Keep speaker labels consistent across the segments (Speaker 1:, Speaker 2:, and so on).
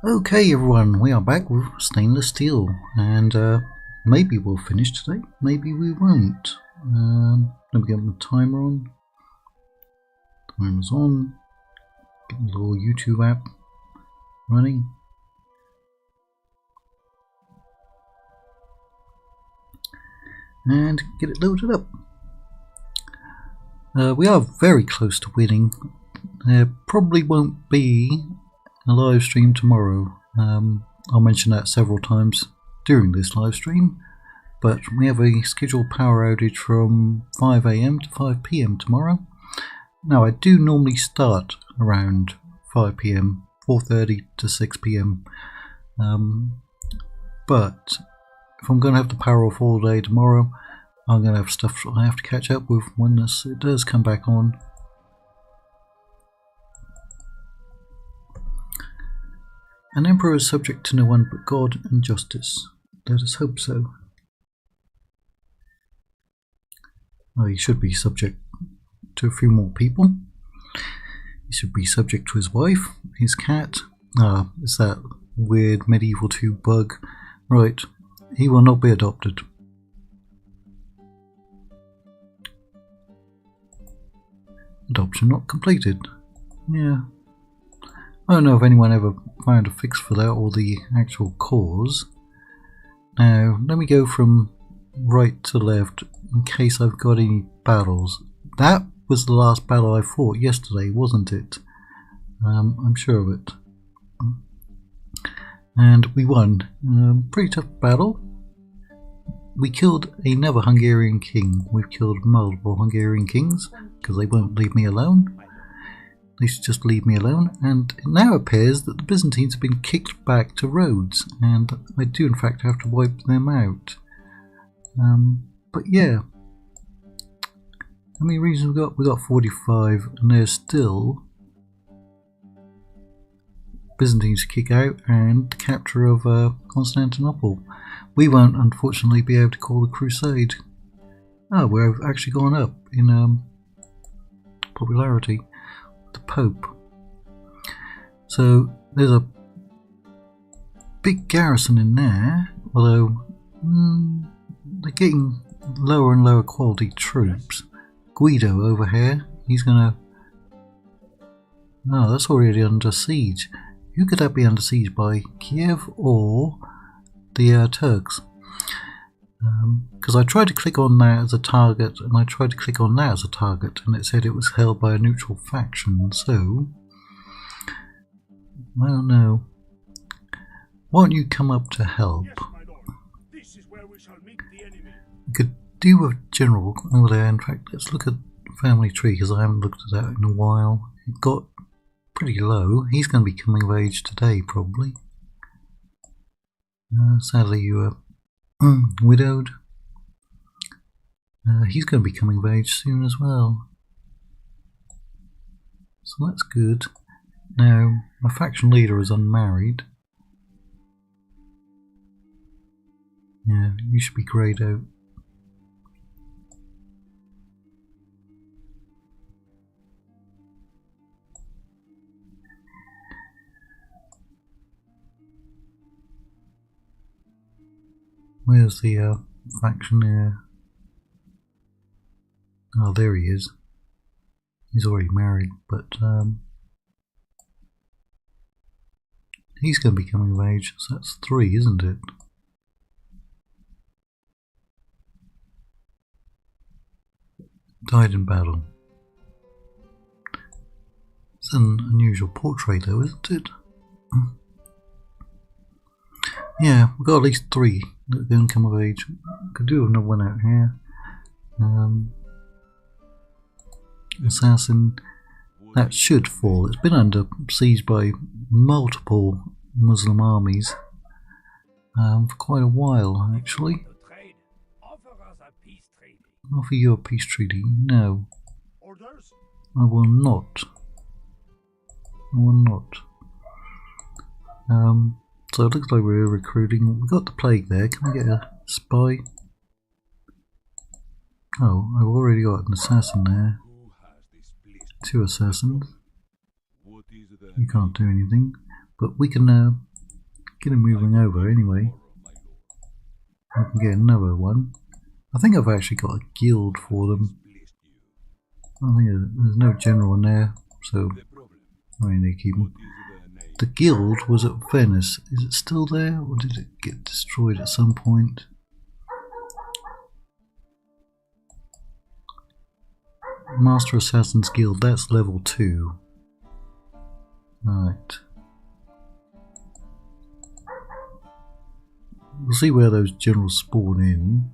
Speaker 1: Okay everyone, we are back with stainless steel and maybe we'll finish today, maybe we won't. Let me get my timer on. Timer's on. Get the little YouTube app running. And get it loaded up. We are very close to winning. There probably won't be a live stream tomorrow. I'll mention that several times during this live stream, but we have a scheduled power outage from 5 AM to 5 PM tomorrow. Now I do normally start around 5 PM, 4:30 to 6 PM, but if I'm going to have the power off all day tomorrow, I'm going to have stuff I have to catch up with when it does come back on. An emperor is subject to no one but God and justice. Let us hope so. Well, he should be subject to a few more people. He should be subject to his wife, his cat. It's that weird Medieval 2 bug. Right, he will not be adopted. Adoption not completed. Yeah. I don't know if anyone ever found a fix for that or the actual cause. Now, let me go from right to left in case I've got any battles. That was the last battle I fought yesterday, wasn't it? I'm sure of it. And we won. Pretty tough battle. We killed another Hungarian king. We've killed multiple Hungarian kings because they won't leave me alone. They should just leave me alone, and it now appears that the Byzantines have been kicked back to Rhodes, and I do in fact have to wipe them out. But yeah, how many regions we got? We got 45, and there's still Byzantines to kick out and the capture of Constantinople. We won't unfortunately be able to call a crusade. Oh, we've actually gone up in popularity. The Pope. So there's a big garrison in there, although they're getting lower and lower quality troops. Guido over here, he's gonna... Oh, that's already under siege. Who could that be under siege by? Kiev or the Turks? Because I tried to click on that as a target, and I tried to click on that as a target, and it said it was held by a neutral faction, so I don't know. Why don't you come up to help?
Speaker 2: This is where we shall meet the enemy.
Speaker 1: We could do with general over there. In fact, let's look at the family tree, because I haven't looked at that in a while. It got pretty low. He's going to be coming of age today, probably. Sadly, you are widowed. He's going to be coming of age soon as well, so that's good. Now, my faction leader is unmarried. Yeah, you should be greyed out. Where's the faction there? Oh, there he is. He's already married, but he's going to be coming of age, so that's 3, isn't it? Died in battle. It's an unusual portrait though, isn't it? Yeah, we've got at least 3 that are going to come of age. Could do another one out here. Assassin, that should fall. It's been under siege by multiple Muslim armies for quite a while, actually. Offer you a peace treaty? No. I will not. I will not. So it looks like we're recruiting. We've got the plague there. Can I get a spy? Oh, I've already got an assassin there. 2 assassins. You can't do anything, but we can get him moving over anyway. I can get another one. I think I've actually got a guild for them. I think there's no general in there, so I need to keep them. The guild was at Venice. Is it still there, or did it get destroyed at some point? Master Assassin's Guild, that's level 2. Right. We'll see where those generals spawn in.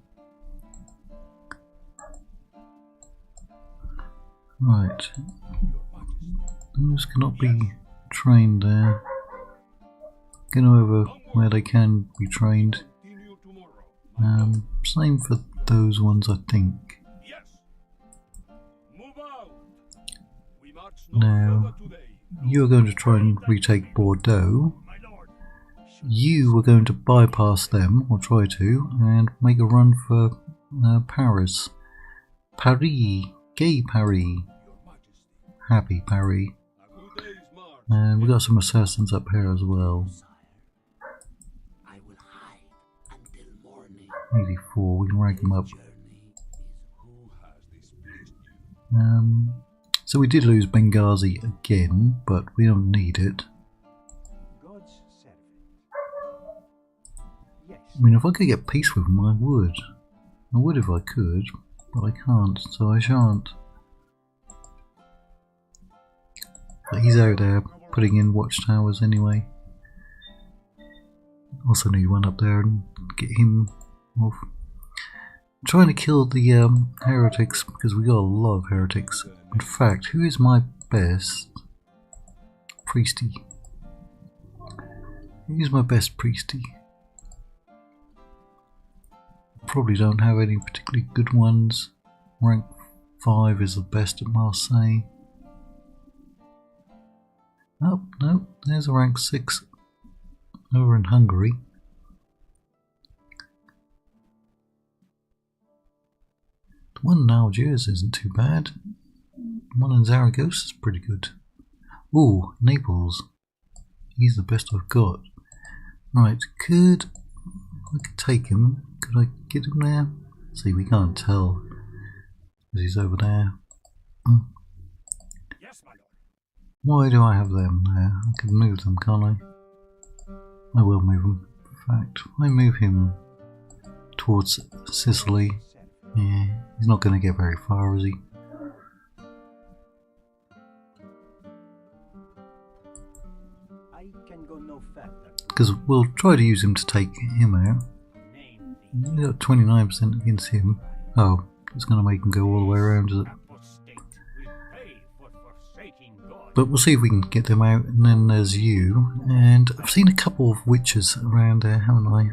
Speaker 1: Right. Those cannot be trained there. Get over where they can be trained. Same for those ones, I think. Now, you are going to try and retake Bordeaux. You were going to bypass them, or try to, and make a run for Paris. Paris. Gay Paris. Happy Paris. And we've got some assassins up here as well. 84, we can rank them up. So we did lose Benghazi again, but we don't need it. I mean, if I could get peace with them, I would. I would if I could, but I can't, so I shan't. But he's out there putting in watchtowers anyway. Also need one up there and get him off. I'm trying to kill the heretics because we got a lot of heretics. In fact, who is my best priesty? Who's my best priesty? Probably don't have any particularly good ones. Rank 5 is the best at Marseille. Oh, no, there's a rank 6 over in Hungary. The one in Algiers isn't too bad. The one in Zaragoza is pretty good. Ooh, Naples. He's the best I've got. Right, I could take him. Could I get him there? See, we can't tell. Because he's over there.
Speaker 2: Yes, my lord.
Speaker 1: Why do I have them there? I can move them, can't I? I will move them. In fact, if I move him towards Sicily, yeah, he's not going to get very far, is he? Because we'll try to use him to take him out. He's got 29% against him. Oh, it's going to make him go all the way around, is it? But we'll see if we can get them out. And then there's you. And I've seen a couple of witches around there, haven't I?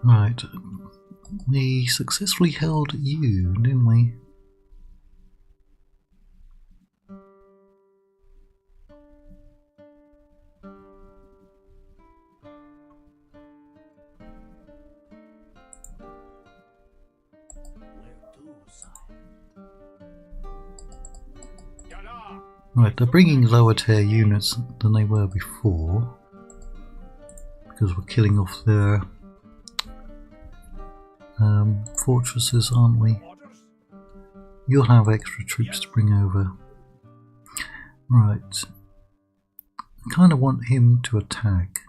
Speaker 1: Right. We successfully held you, didn't we? Right, they're bringing lower tier units than they were before because we're killing off their fortresses, aren't we? You'll have extra troops to bring over. Right. I kind of want him to attack.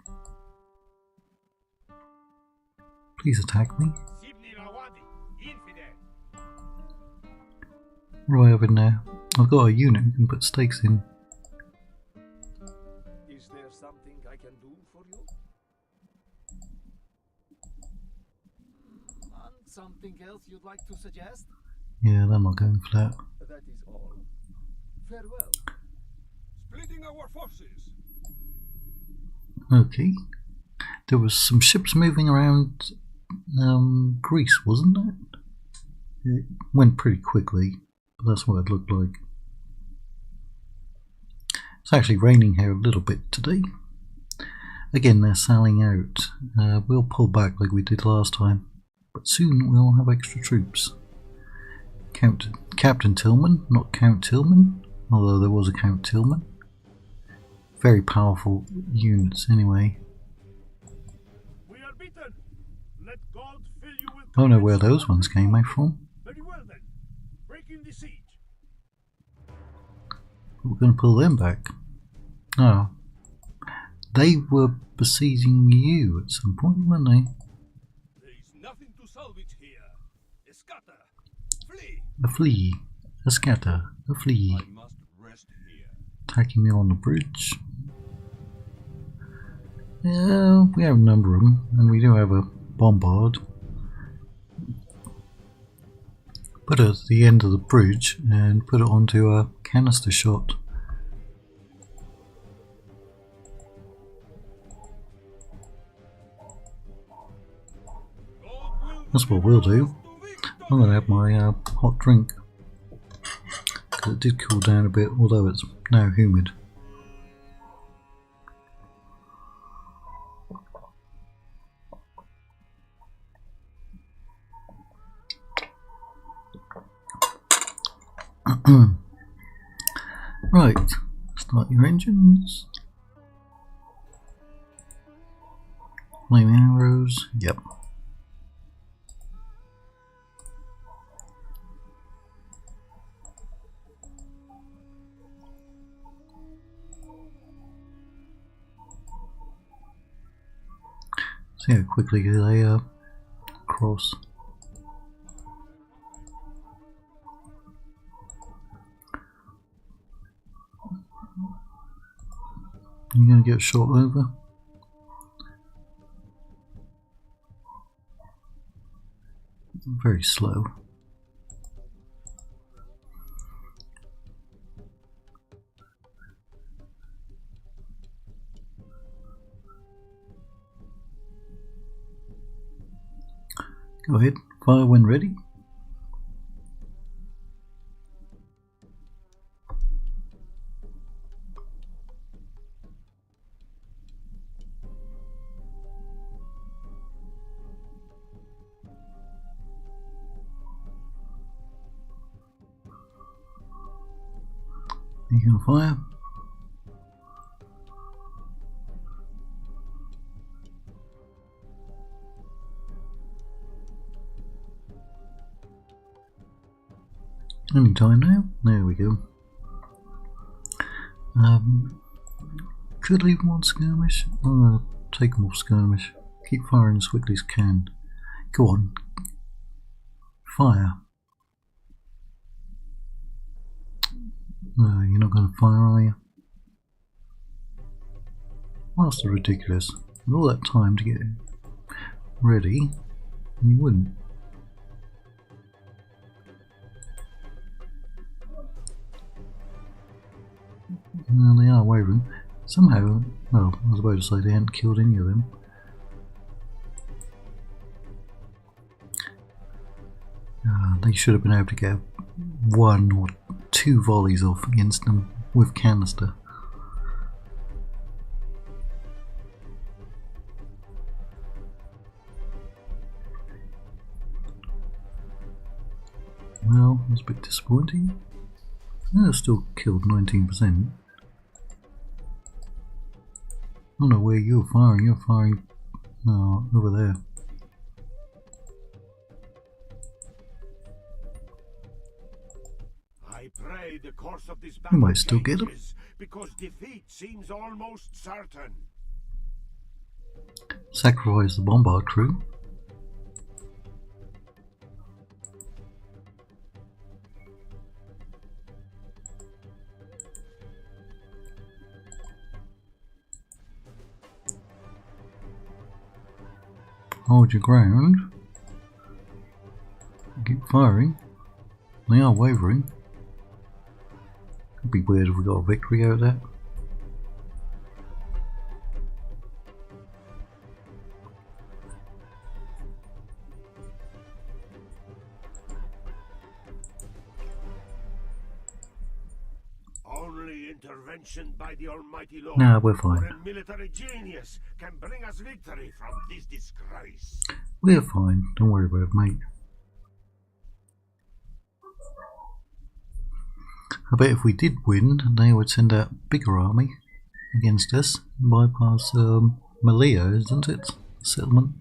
Speaker 1: Please attack me. Right up in there. I've got a unit who can put stakes in.
Speaker 2: Is there something I can do for you?
Speaker 3: Something else you'd like to suggest?
Speaker 1: Yeah, they're not going for that.
Speaker 2: That is all. Farewell. Splitting our forces.
Speaker 1: Okay. There was some ships moving around Greece, wasn't there? It went pretty quickly. That's what it looked like. It's actually raining here a little bit today. Again, they're sailing out. We'll pull back like we did last time, but soon we'll have extra troops. Captain Tillman, not Count Tillman, although there was a Count Tillman. very powerful units anyway.
Speaker 2: We are beaten. Let God fill you with
Speaker 1: I don't know where
Speaker 2: courage.
Speaker 1: those ones came from.
Speaker 2: Very well then. Break in the siege.
Speaker 1: We're going to pull them back. Oh. They were besieging you at some point, weren't they?
Speaker 2: There is nothing to salvage here. Escata, flee.
Speaker 1: A flea. A scatter. A flea.
Speaker 2: I must rest here.
Speaker 1: Attacking me on the bridge. Yeah, we have a number of them, and we do have a bombard. Put it at the end of the bridge and put it onto a canister shot. That's what we'll do. I'm going to have my hot drink, because it did cool down a bit, although it's now humid. Right, start your engines. Flaming arrows, yep. See how quickly they cross. You're going to get shot over. Very slow. Go ahead, fire when ready. You can fire. Any time now. There we go. Could leave them on skirmish. I'm going to take them off skirmish. Keep firing as quickly as can. Go on. Fire. No, you're not going to fire, are you? That's ridiculous. With all that time to get ready, and you wouldn't. No, they are wavering. Somehow, well, I was about to say they hadn't killed any of them. They should have been able to get one or two volleys off against them with canister. Well, that's a bit disappointing. They're still killed 19%. I don't know where you're firing over there.
Speaker 2: I pray the course of this
Speaker 1: You
Speaker 2: battle
Speaker 1: might still get them.
Speaker 2: changes, because defeat seems almost certain.
Speaker 1: Sacrifice the bombard crew. Hold your ground. Keep firing. They are wavering. It'd be weird if we got a victory out of that.
Speaker 2: Only intervention by the Almighty Lord
Speaker 1: Nah, we're
Speaker 2: or
Speaker 1: fine.
Speaker 2: a military genius can bring us victory from this disgrace.
Speaker 1: We're fine. Don't worry about it, mate. I bet if we did win, they would send out a bigger army against us. Bypass Maleo, isn't it? Settlement.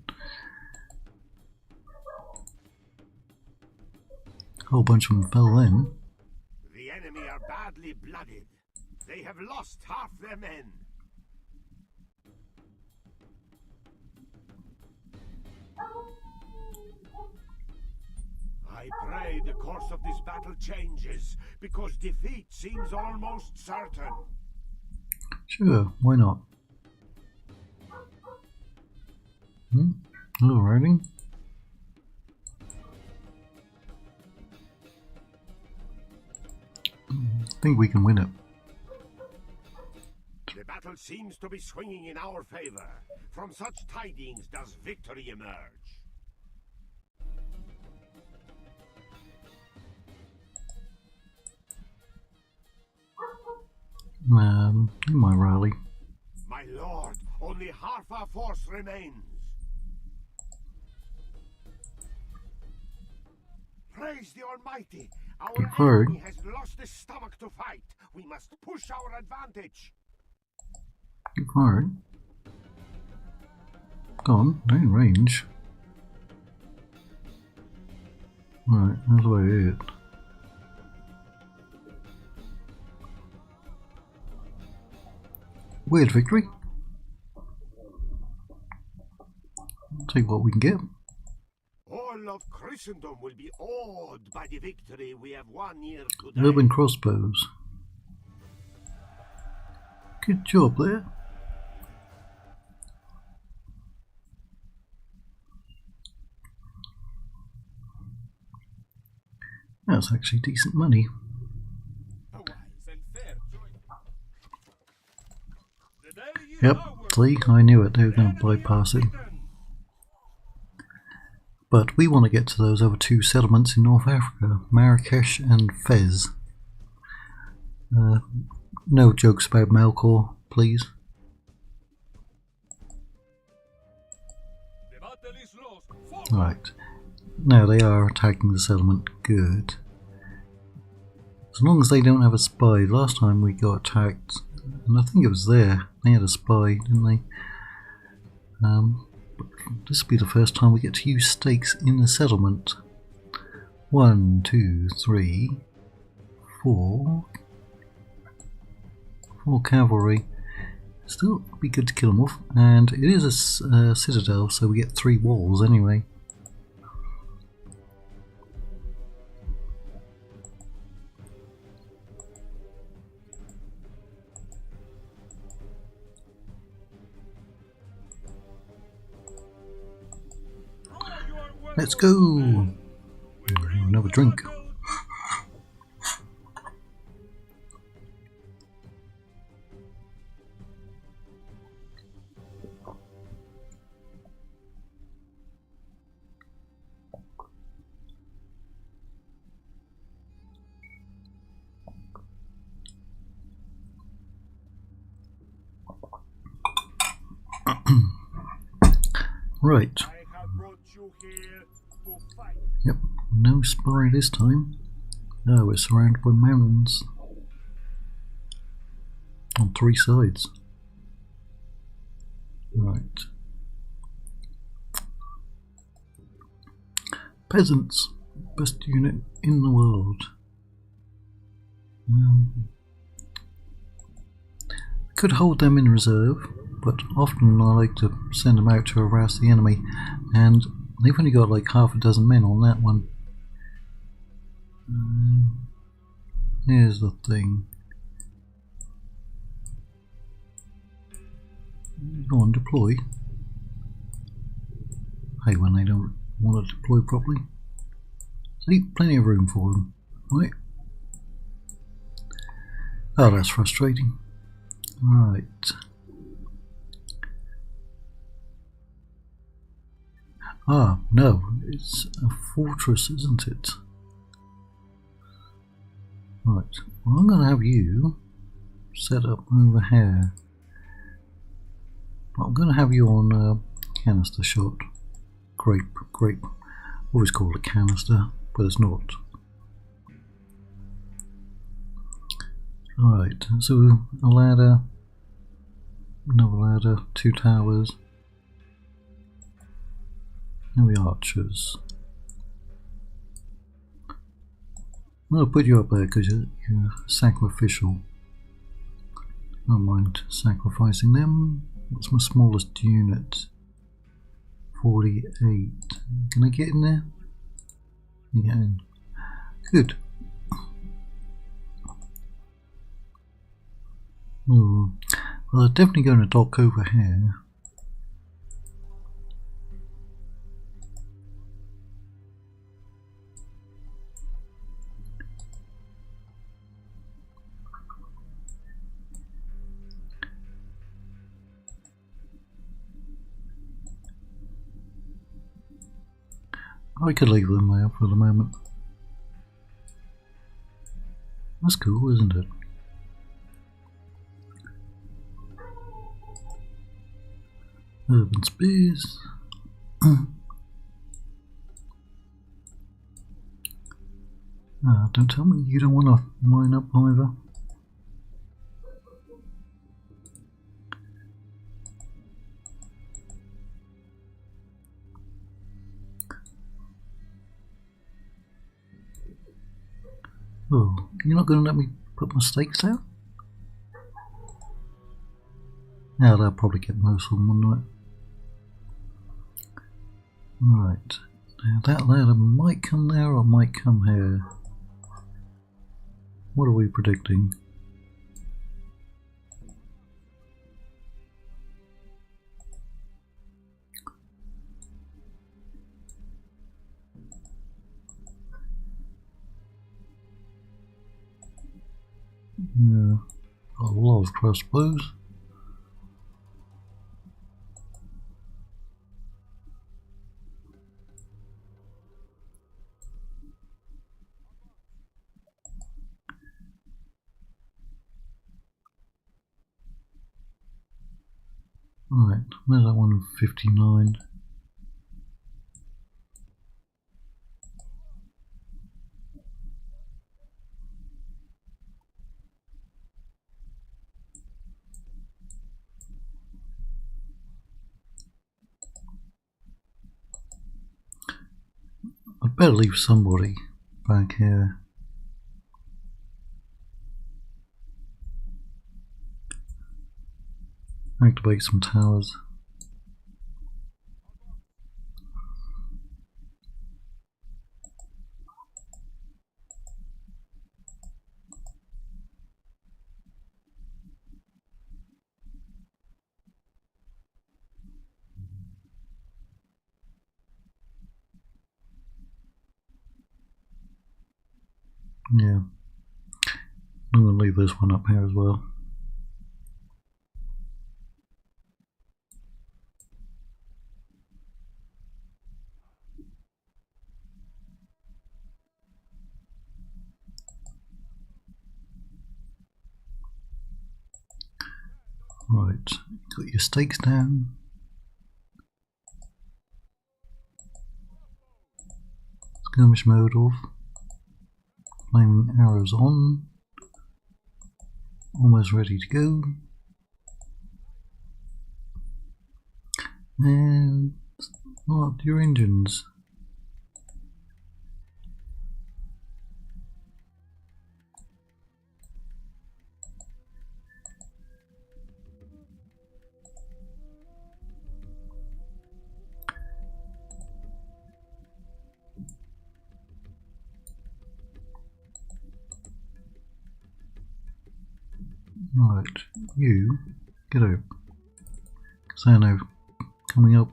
Speaker 1: A whole bunch of them fell in.
Speaker 2: The enemy are badly blooded. They have lost half their men. I pray the course of this battle changes, because defeat seems almost certain.
Speaker 1: Sure, why not? Alrighty. I think we can win it.
Speaker 2: The battle seems to be swinging in our favor. From such tidings does victory emerge.
Speaker 1: In my rally.
Speaker 2: My lord, only half our force remains. Praise the Almighty! Our enemy has lost his stomach to fight. We must push our advantage.
Speaker 1: Keep firing. Go on, they're in range. Right, that's about it. Weird victory. Take what we can get.
Speaker 2: All of Christendom will be awed by the victory we have won here today.
Speaker 1: Urban crossbows. Good job there. That's actually decent money. Yep, see, I knew it, they were going to bypass it. But we want to get to those other two settlements in North Africa, Marrakesh and Fez. No jokes about Melkor, please. Right, now they are attacking the settlement, good. As long as they don't have a spy. Last time we got attacked, and I think it was there, they had a spy, didn't they? This will be the first time we get to use stakes in the settlement. 1, 2, 3, 4. 4 cavalry. Still be good to kill them off. And it is a citadel, so we get 3 walls anyway. Let's go! Another drink. Right. Yep, no spy this time. No, we're surrounded by mountains on 3 sides. Right. Peasants, best unit in the world. Could hold them in reserve, but often I like to send them out to harass the enemy, and they've only got like half a dozen men on that one. Here's the thing. Go on, deploy. Hey, when they don't want to deploy properly. See, plenty of room for them. Right. Oh, that's frustrating. Right. Ah, no, it's a fortress, isn't it? Right, well, I'm going to have you set up over here. But I'm going to have you on canister shot. Grape. Always call it canister, but it's not. Alright, so a ladder Another ladder, 2 towers. Now the archers. I'm going to put you up there because you're sacrificial. I don't mind sacrificing them. What's my smallest unit? 48. Can I get in there? Yeah. Good. Well, they're definitely going to dock over here. I could leave them there for the moment. That's cool, isn't it? Urban spears. Don't tell me you don't want to mine up either. Oh, you're not going to let me put my stakes down? Yeah, they'll probably get most of them, wouldn't it? Right. Now that ladder might come there or might come here. What are we predicting? Yeah, a lot of crossbows. Right, where's that one? 59. I'd better leave somebody back here. Activate some towers. Yeah. I'm going to leave this one up here as well. Right, got your stakes down. Skirmish mode off. Flaming arrows on. Almost ready to go. And what your engines? Right, you get out. Because I know coming up.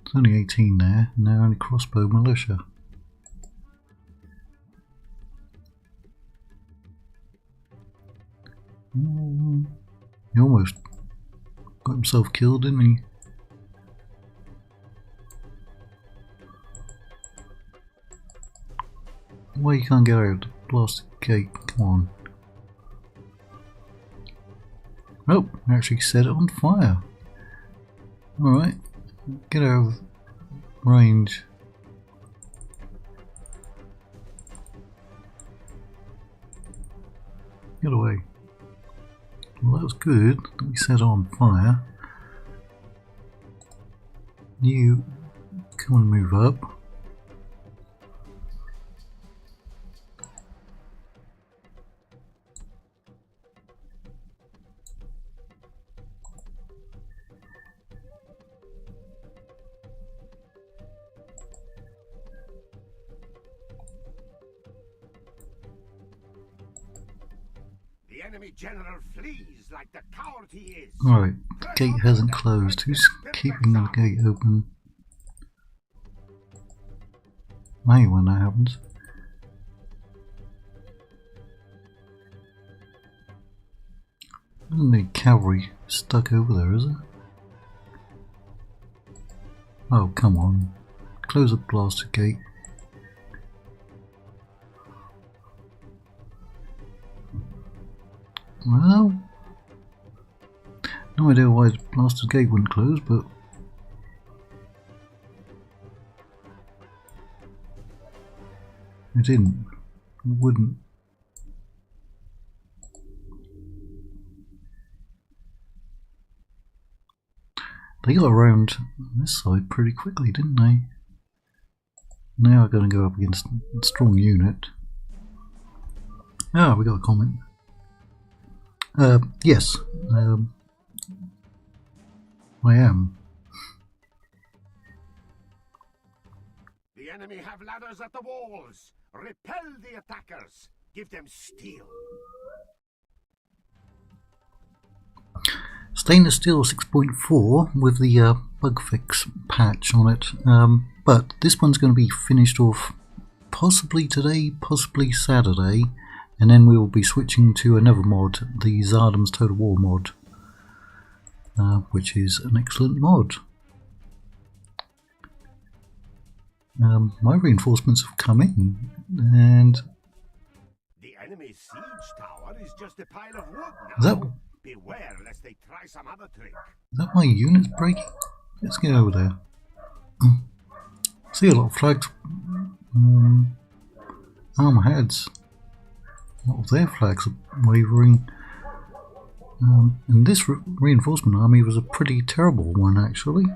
Speaker 1: It's only 18 there, and now only crossbow militia. He almost got himself killed, didn't he? Why you can't get out? Blast the gate, come on. Oh, actually set it on fire. Alright, get out of range. Get away. Well, that was good. We set on fire. You come and move up.
Speaker 2: The enemy general flees like the coward he is.
Speaker 1: Alright, the gate hasn't closed. Who's keeping the gate open? I hate when that happens. Isn't the cavalry stuck over there, is it? Oh, come on. Close the blasted gate. Well, no idea why the blasted gate wouldn't close, but it didn't. It wouldn't. They got around this side pretty quickly, didn't they? Now we're going to go up against a strong unit. Ah, we got a comment. Yes, I am.
Speaker 2: The enemy have ladders at the walls. Repel the attackers. Give them steel.
Speaker 1: Stainless steel 6.4 with the bug fix patch on it, but this one's going to be finished off possibly today, possibly Saturday, and then we will be switching to another mod, the Zardam's Total War mod, which is an excellent mod. My reinforcements have come in, and
Speaker 2: The enemy's siege tower is just a pile of wood now.
Speaker 1: is that,
Speaker 2: Beware lest they try some other trick.
Speaker 1: is that my units breaking? Let's get over there. See a lot of flags. Armor heads. A lot of their flags are wavering. And this reinforcement army was a pretty terrible one, actually.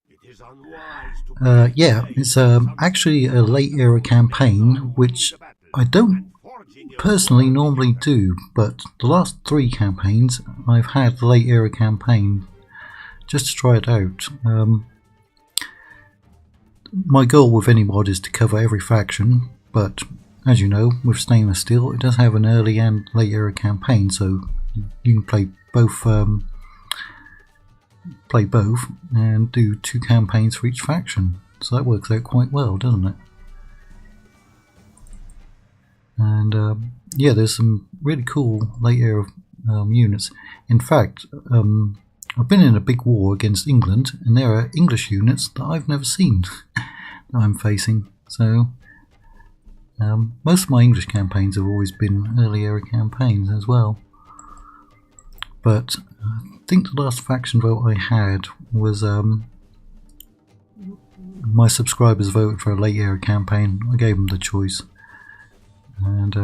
Speaker 2: It is unwise to
Speaker 1: Yeah, it's actually a late era campaign, which I don't personally normally do, but the last 3 campaigns I've had the late era campaign just to try it out. My goal with any mod is to cover every faction, but as you know, with Stainless Steel it does have an early and late era campaign, so you can play both and do 2 campaigns for each faction, so that works out quite well, doesn't it? And yeah, there's some really cool late era units. In fact, I've been in a big war against England, and there are English units that I've never seen that I'm facing. So most of my English campaigns have always been early era campaigns as well. But I think the last faction vote I had was my subscribers voted for a late era campaign. I gave them the choice. And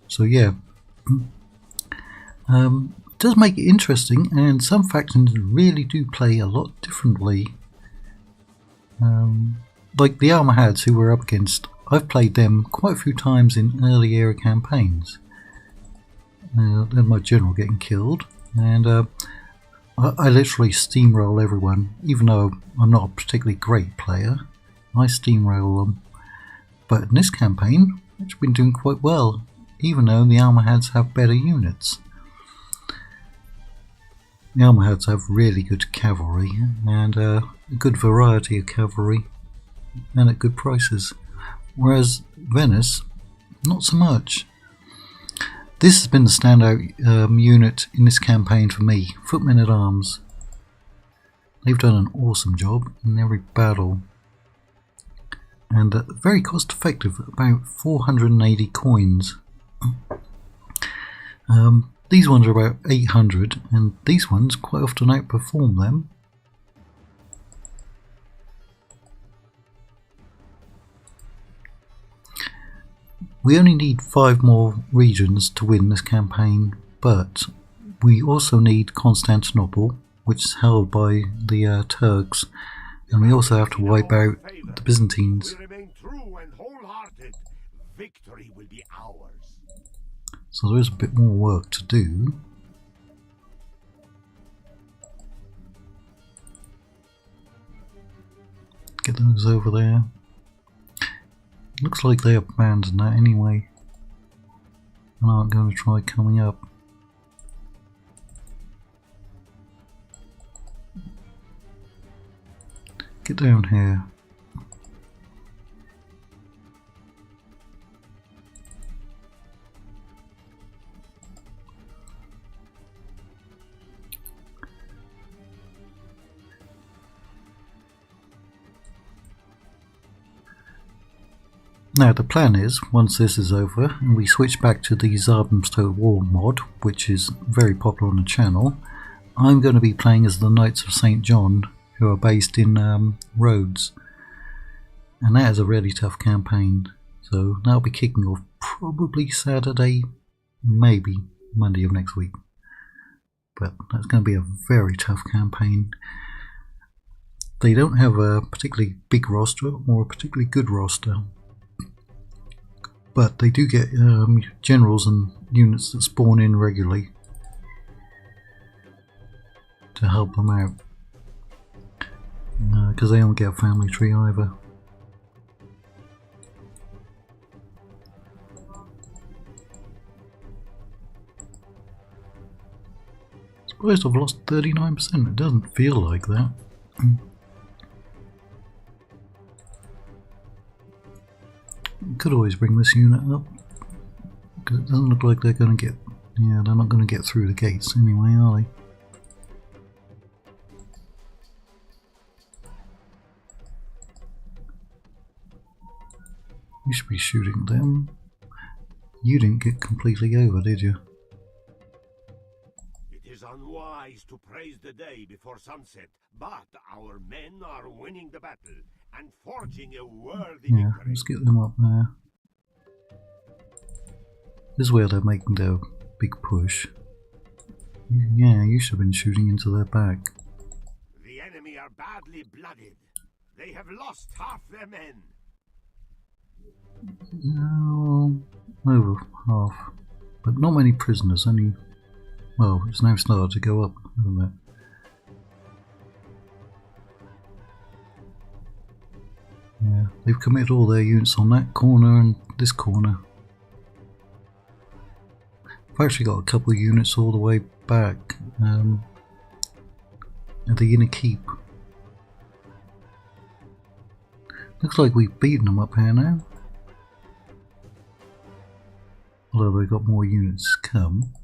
Speaker 1: so yeah, it does make it interesting, and some factions really do play a lot differently. Like the Almohads who we're up against, I've played them quite a few times in early era campaigns. Then my general getting killed, and I literally steamroll everyone, even though I'm not a particularly great player. I steamroll them. But in this campaign, I've been doing quite well, even though the Almohads have better units. The Almohads have really good cavalry, and a good variety of cavalry, and at good prices. Whereas Venice, not so much. This has been the standout unit in this campaign for me, Footmen at Arms. They've done an awesome job in every battle. And very cost effective, about 480 coins. These ones are about 800, and these ones quite often outperform them. We only need 5 more regions to win this campaign, but we also need Constantinople, which is held by the Turks, and we also have to wipe out the Byzantines.
Speaker 2: We remain true and wholehearted. Victory will be ours.
Speaker 1: So there is a bit more work to do. Get those over there. Looks like they abandoned that anyway, and aren't going to try coming up. Get down here. Now the plan is, once this is over and we switch back to the Zarbenstow War mod, which is very popular on the channel, I'm going to be playing as the Knights of St. John, who are based in Rhodes. And that is a really tough campaign, so that'll be kicking off probably Saturday, maybe Monday of next week. But that's going to be a very tough campaign. They don't have a particularly big roster or a particularly good roster, but they do get generals and units that spawn in regularly to help them out, because they don't get a family tree either. Surprised I've lost 39%, it doesn't feel like that. Could always bring this unit up, because it doesn't look like they're going to get, yeah, they're not going to get through the gates anyway, are they? You should be shooting them. You didn't get completely over, did you?
Speaker 2: It is unwise to praise the day before sunset, but our men are winning the battle and forging a worthy
Speaker 1: Yeah,
Speaker 2: victory.
Speaker 1: let's get them up there. This is where they're making their big push. Yeah, you should have been shooting into their back.
Speaker 2: The enemy are badly blooded. They have lost half their men.
Speaker 1: No, over half. But not many prisoners, only... Well, it's now started to go up, hasn't it? Yeah, they've committed all their units on that corner and this corner. I've actually got a couple of units all the way back at the inner keep. Looks like we've beaten them up here now. Although they've got more units to come.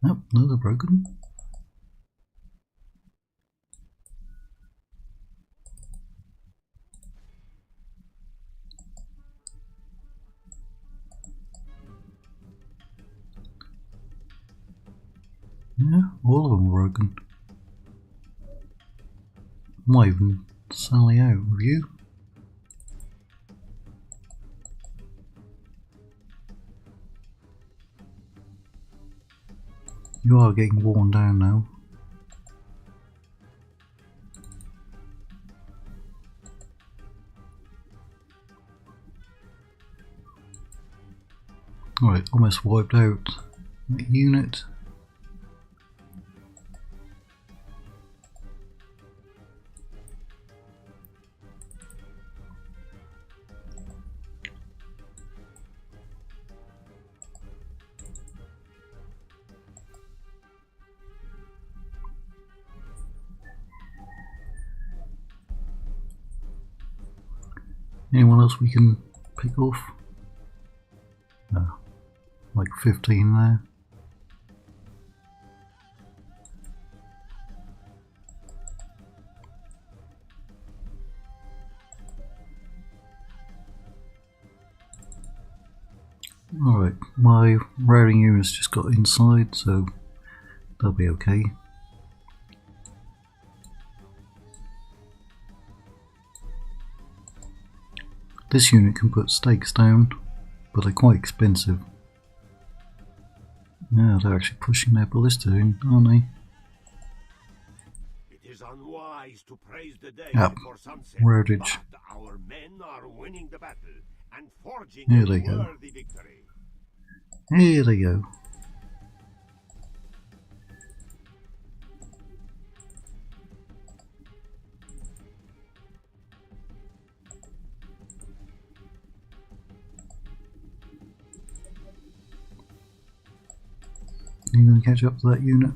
Speaker 1: Oh, no, they're broken. Yeah, all of them are broken. Might even sally out with you. You are getting worn down now. Alright, almost wiped out that unit. Anyone else we can pick off? No, like 15 there. Alright, my routing units just got inside, so they'll be okay. This unit can put stakes down, but they're quite expensive. Yeah, they're actually pushing their ballista in, aren't they?
Speaker 2: It is unwise to praise the day
Speaker 1: Yep.
Speaker 2: before sunset,
Speaker 1: Wordage.
Speaker 2: but our men are winning the battle and forging
Speaker 1: Here
Speaker 2: a
Speaker 1: they go.
Speaker 2: worthy victory.
Speaker 1: Here they go. Are you going to catch up to that unit?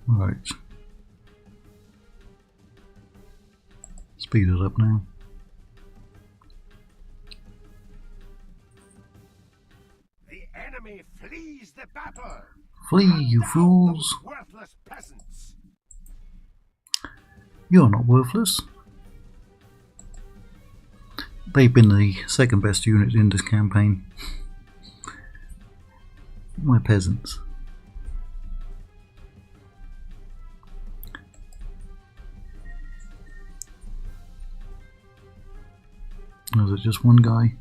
Speaker 1: Right. Speed it up now.
Speaker 2: The enemy flees the battle.
Speaker 1: Flee, you
Speaker 2: Down
Speaker 1: fools!
Speaker 2: those worthless peasants.
Speaker 1: You're not worthless. They've been the second best unit in this campaign. My peasants. Was it just one guy?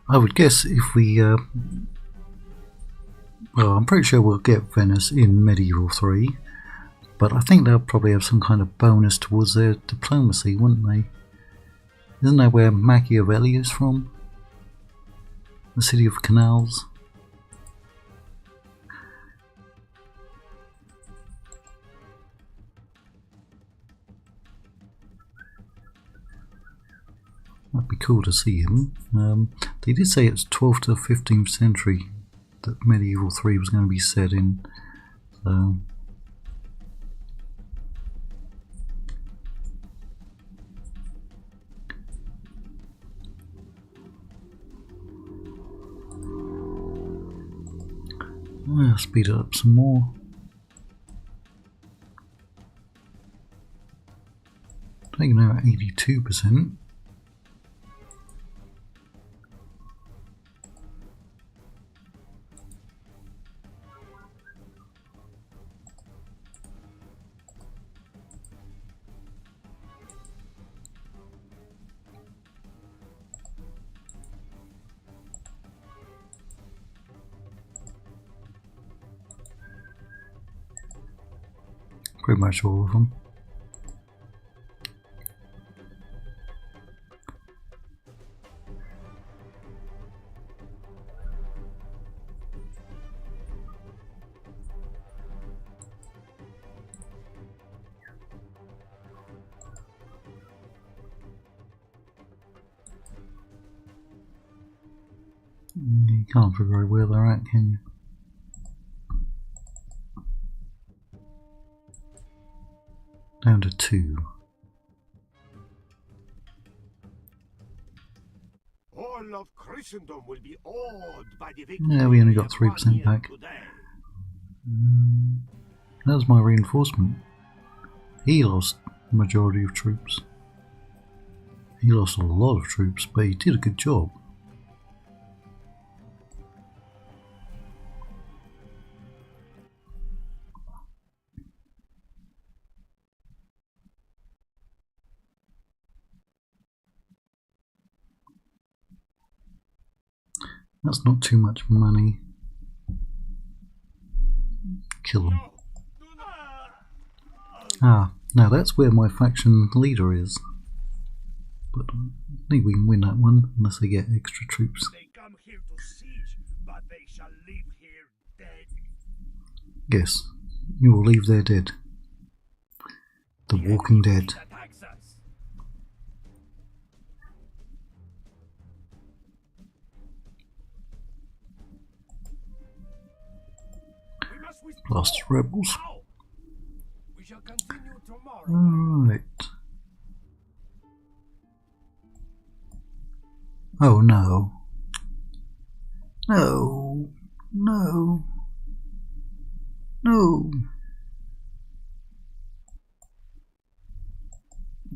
Speaker 1: I would guess if we, well, I'm pretty sure we'll get Venice in Medieval 3, but I think they'll probably have some kind of bonus towards their diplomacy, wouldn't they? Isn't that where Machiavelli is from? The city of canals? That'd be cool to see him. They did say it's 12th to 15th century that Medieval 3 was going to be set in. So I'll speed it up some more. I think now at 82%. Pretty much all of them. You can't figure out where they're at, can you? Down to 2.
Speaker 2: All of Christendom will be awed by the victory.
Speaker 1: Yeah, we only got
Speaker 2: we have
Speaker 1: 3%
Speaker 2: won here
Speaker 1: back.
Speaker 2: today.
Speaker 1: That was my reinforcement. He lost the majority of troops. He lost a lot of troops, but he did a good job. That's not too much money. Kill him. Ah, now that's where my faction leader is. But I think we can win that one unless they get extra troops.
Speaker 2: They come here to siege, but they shall leave here dead.
Speaker 1: Yes, you will leave there dead. The Walking Dead.
Speaker 2: Attacks us. We must withdraw
Speaker 1: Blast rebels.
Speaker 2: now.
Speaker 3: We shall continue tomorrow.
Speaker 1: Alright. Oh no. No. No. No.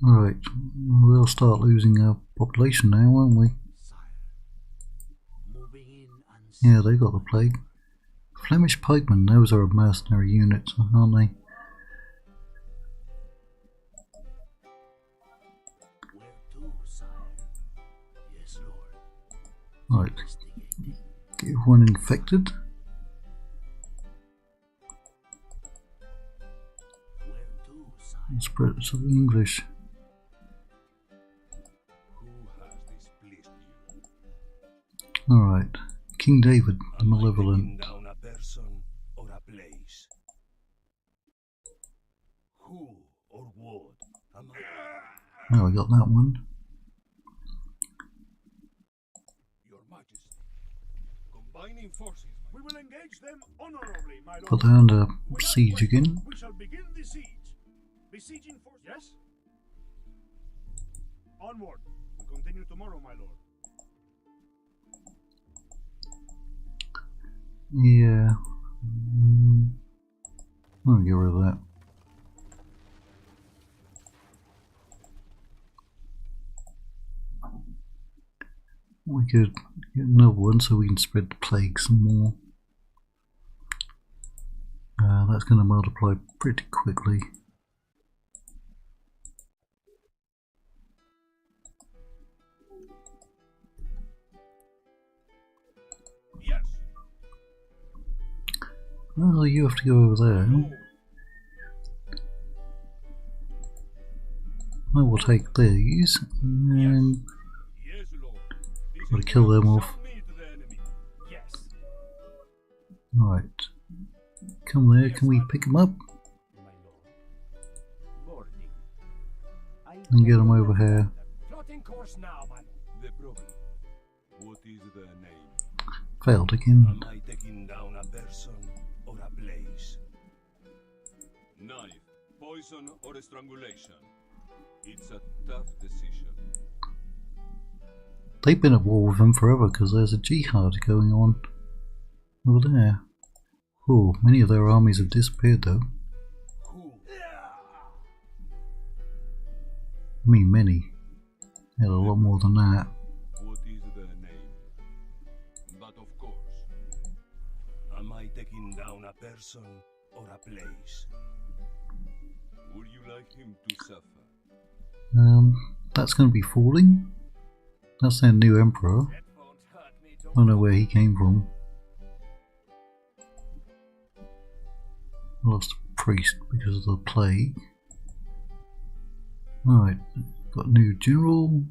Speaker 1: Alright, we'll start losing our population now, won't we? Yeah, they got the plague. Flemish pikemen, those are mercenary units, aren't they? Right, get one infected. Spread it to the English. Alright, King David, the Malevolent. Oh, I got that one.
Speaker 2: Your Majesty, combining forces, we will engage them honorably, my lord.
Speaker 1: Put that under siege again.
Speaker 2: We shall begin the siege. Besieging force, yes? Onward. We continue tomorrow, my lord.
Speaker 1: Yeah. I'll get rid of that. We could get another one so we can spread the plague some more. That's going to multiply pretty quickly.
Speaker 2: Yes.
Speaker 1: Well, you have to go over there. I will take these and got to kill them off. Right. Come there, can we pick them up? And get them over here.
Speaker 2: What is the name?
Speaker 1: Failed again.
Speaker 2: Am I taking down a person or a place? Knife, poison or strangulation? It's a tough decision.
Speaker 1: They've been at war with them forever because there's a jihad going on over there. Oh, many of their armies have disappeared though. I mean many. They had a lot more than that.
Speaker 2: What is the name? But of course. Am I taking down a person or a place? Would you like him to suffer?
Speaker 1: That's going to be falling. That's their new emperor. I don't know where he came from. Lost a priest because of the plague. Right, got a new general.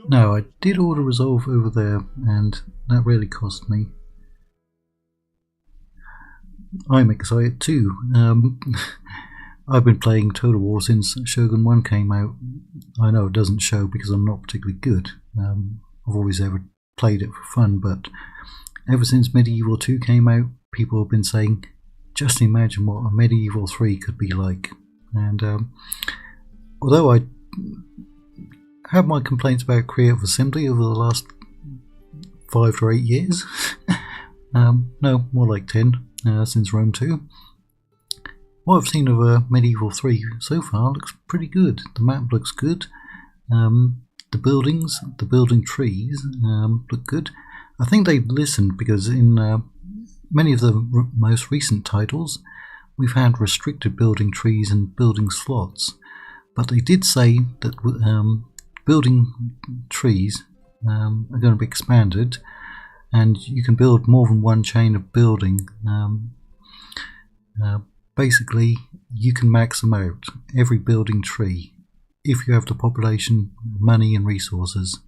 Speaker 1: No, I did order resolve over there, and that really cost me. I'm excited too. I've been playing Total War since Shogun 1 came out. I know it doesn't show because I'm not particularly good. I've always ever played it for fun, but ever since Medieval 2 came out, people have been saying, just imagine what a Medieval 3 could be like. And although I have my complaints about Creative Assembly over the last 5 to 8 years, no, more like 10 since Rome 2. What I've seen of Medieval 3 so far looks pretty good. The map looks good. The buildings, the building trees look good. I think they've listened because in many of the most recent titles we've had restricted building trees and building slots. But they did say that building trees are going to be expanded and you can build more than one chain of building. Basically, you can max them out, every building tree, if you have the population, money and resources.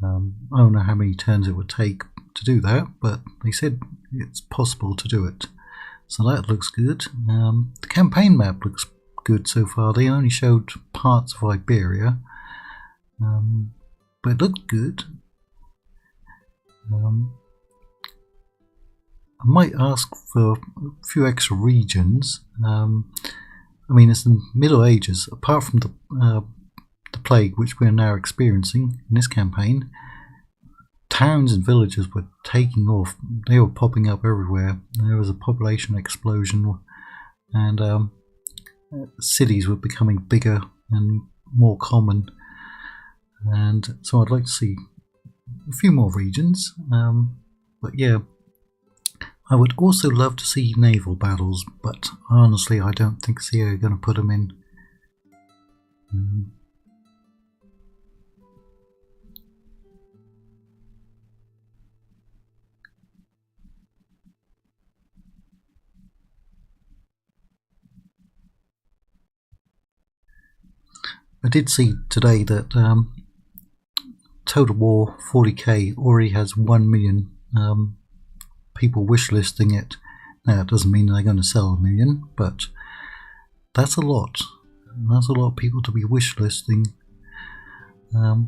Speaker 1: I don't know how many turns it would take to do that, but they said it's possible to do it. So that looks good. The campaign map looks good so far. They only showed parts of Iberia. but it looked good. I might ask for a few extra regions. I mean, it's the Middle Ages. Apart from the plague, which we're now experiencing in this campaign, towns and villages were taking off. They were popping up everywhere. There was a population explosion, and cities were becoming bigger and more common. And so I'd like to see a few more regions. But yeah, I would also love to see naval battles, but honestly I don't think CA are going to put them in. I did see today that Total War 40k already has 1 million people wishlisting it. Now, it doesn't mean they're going to sell 1 million, but that's a lot. That's a lot of people to be wishlisting. I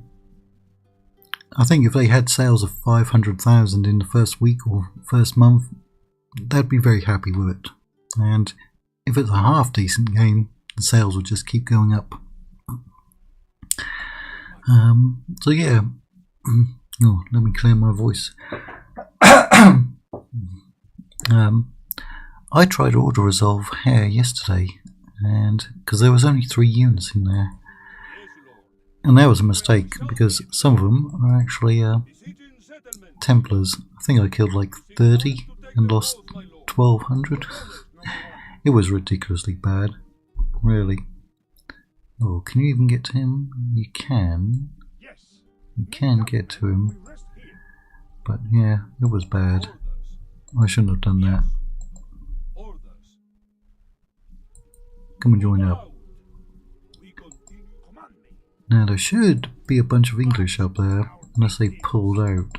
Speaker 1: think if they had sales of 500,000 in the first week or first month, they'd be very happy with it. And if it's a half decent game, the sales would just keep going up. So yeah, oh, let me clear my voice. I tried Auto Resolve Hair yesterday, and because there was only 3 units in there, and that was a mistake because some of them are actually Templars. I think I killed like 30 and lost 1200. It was ridiculously bad, really. Oh, can you even get to him? You can. You can get to him. But yeah, it was bad. I shouldn't have done that. Come and join up. Now there should be a bunch of English up there, unless they pulled out.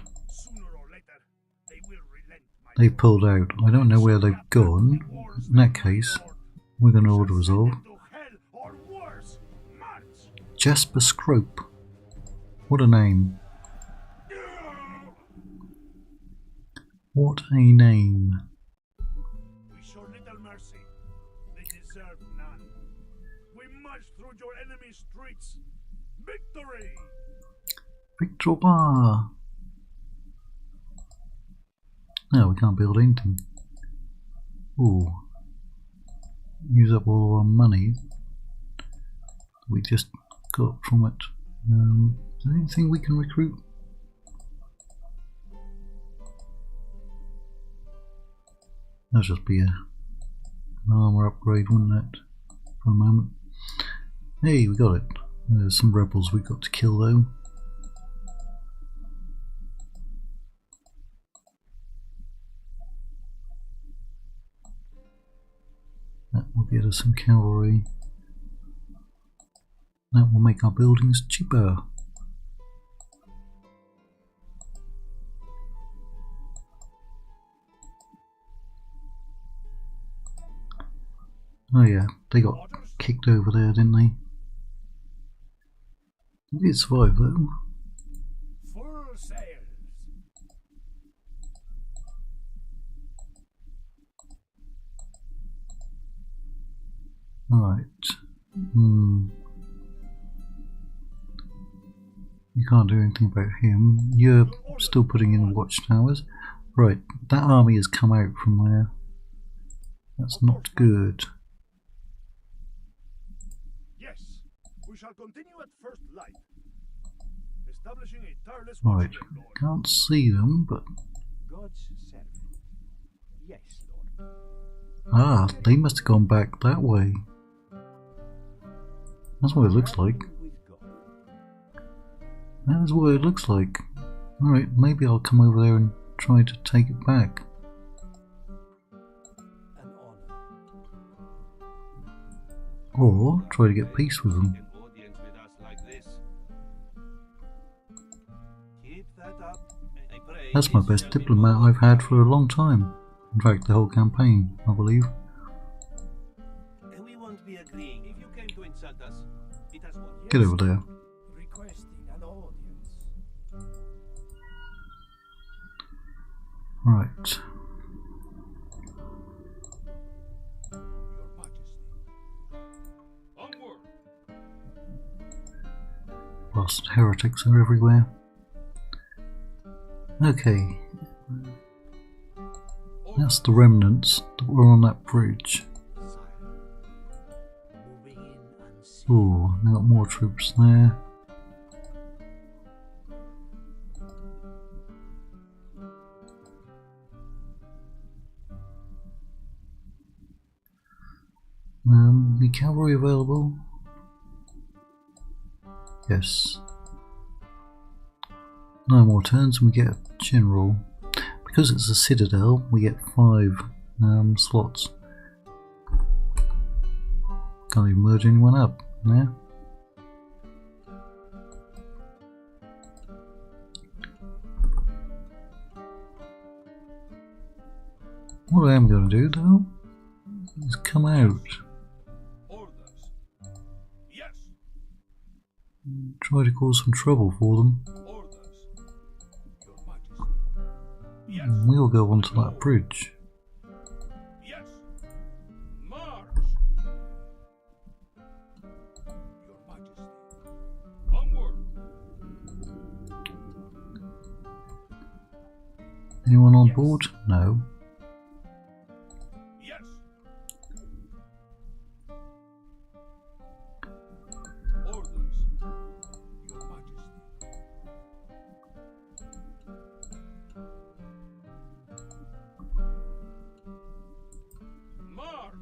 Speaker 1: They pulled out. I don't know where they've gone. In that case, we're going to Auto Resolve. Jasper Scrope. What a name. What a name.
Speaker 2: We show little mercy. They deserve none. We march through your enemy's streets. Victory!
Speaker 1: Victoire! No, we can't build anything. Ooh. Use up all of our money we just got from it. Is there anything we can recruit? That'll just be an armour upgrade, wouldn't it? For a moment. Hey, we got it. There's some rebels we got to kill though. That will get us some cavalry. That will make our buildings cheaper. Oh yeah, they got kicked over there, didn't they? They did survive though.
Speaker 2: Full sails.
Speaker 1: Alright. You can't do anything about him. You're still putting in watchtowers. Right, that army has come out from there. That's not good.
Speaker 2: Yes, we shall continue at first light. Establishing a tireless
Speaker 1: Right,
Speaker 2: watchword, Lord.
Speaker 1: can't see them, but...
Speaker 3: God's servant. Yes, Lord.
Speaker 1: Ah, they must have gone back that way. That's what it looks like. That is what it looks like. Alright, maybe I'll come over there and try to take it back.
Speaker 3: An honor.
Speaker 1: Or try to get peace with them. That's my best diplomat I've had for a long time. In fact, the whole campaign, I believe.
Speaker 4: We won't be agreeing. If you came to insult us, it has worked.
Speaker 1: Get over there.
Speaker 3: Requesting an audience.
Speaker 1: Right.
Speaker 2: Your Majesty. Onward!
Speaker 1: Bastard heretics are everywhere. Okay. That's the remnants that were on that bridge. Oh, now got more troops there. The cavalry available? Yes. 9 more turns and we get a general. Because it's a citadel, we get 5 slots. Can't even merge anyone up now. What I am going to do though is come out.
Speaker 2: Orders. Yes.
Speaker 1: Try to cause some trouble for them.
Speaker 2: Orders. Your Majesty. Yes.
Speaker 1: We'll go onto that bridge.
Speaker 2: Yes. March. Your Majesty. Onward.
Speaker 1: Anyone on
Speaker 3: Yes.
Speaker 1: board? No.
Speaker 2: Yes. Orders. Your Majesty. March.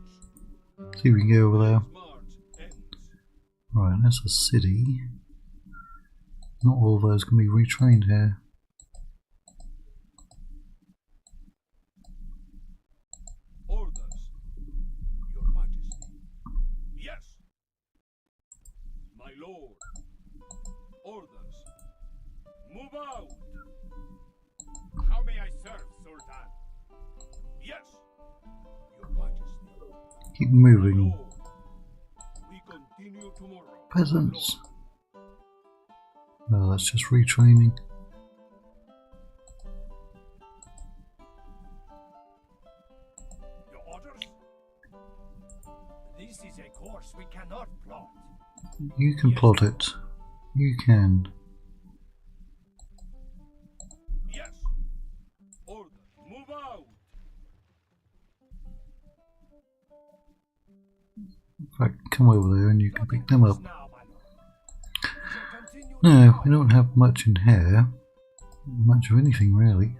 Speaker 1: See if we can go over there.
Speaker 2: March ends.
Speaker 1: Right, that's a city. Not all of those can be retrained here.
Speaker 2: Orders. Your Majesty. Yes. My lord. Orders. Move out.
Speaker 3: How may I serve, Sultan?
Speaker 2: Yes. Your Majesty.
Speaker 1: Keep
Speaker 2: My
Speaker 1: moving.
Speaker 2: lord. We continue tomorrow.
Speaker 1: Peasants. No, that's just retraining.
Speaker 3: Your orders? This is a course we cannot plot.
Speaker 1: You can plot it. You can.
Speaker 2: Yes. Order. Move out.
Speaker 1: In fact, come over there and you can pick them up.
Speaker 3: Now, my lord. We shall continue
Speaker 1: No, we don't have much in here. Much of anything, really.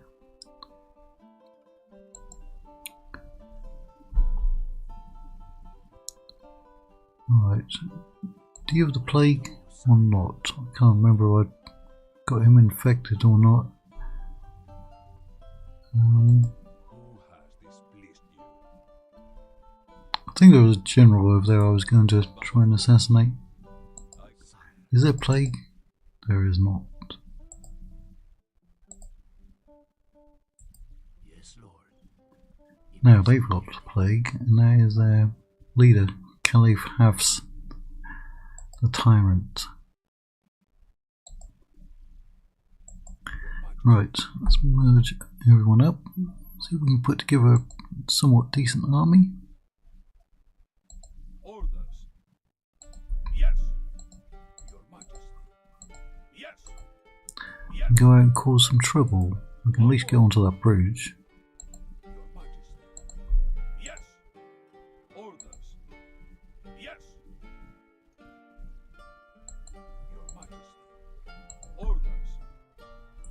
Speaker 1: Right. Do you have the plague or not? I can't remember if I got him infected or not.
Speaker 2: Who has displeased you?
Speaker 1: I think there was a general over there I was going to try and assassinate. Is there plague? There is not.
Speaker 3: Yes, Lord.
Speaker 1: No, they've got plague, and that is their leader, Caliph Hafs, the tyrant. Right, let's merge everyone up. See if we can put together a somewhat decent army.
Speaker 2: Orders. Yes. Your Majesty. Yes. Yes.
Speaker 1: And go out and cause some trouble. We can at least get onto that bridge.
Speaker 2: Your Majesty. Yes. Orders. Yes. Your Majesty. Orders.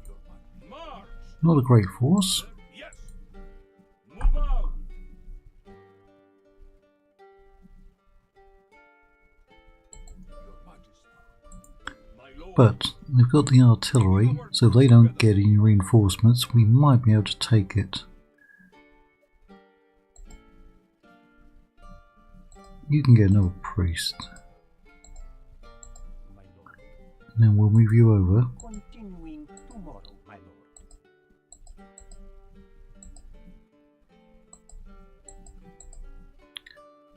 Speaker 2: Your Majesty. March.
Speaker 1: Not a great force.
Speaker 2: Yes. Move out. Your Majesty. My lord.
Speaker 1: But we've got the artillery, so if they don't get any reinforcements, we might be able to take it. You can get another priest,
Speaker 3: My lord.
Speaker 1: and then we'll move you over.
Speaker 3: Continuing tomorrow, my lord.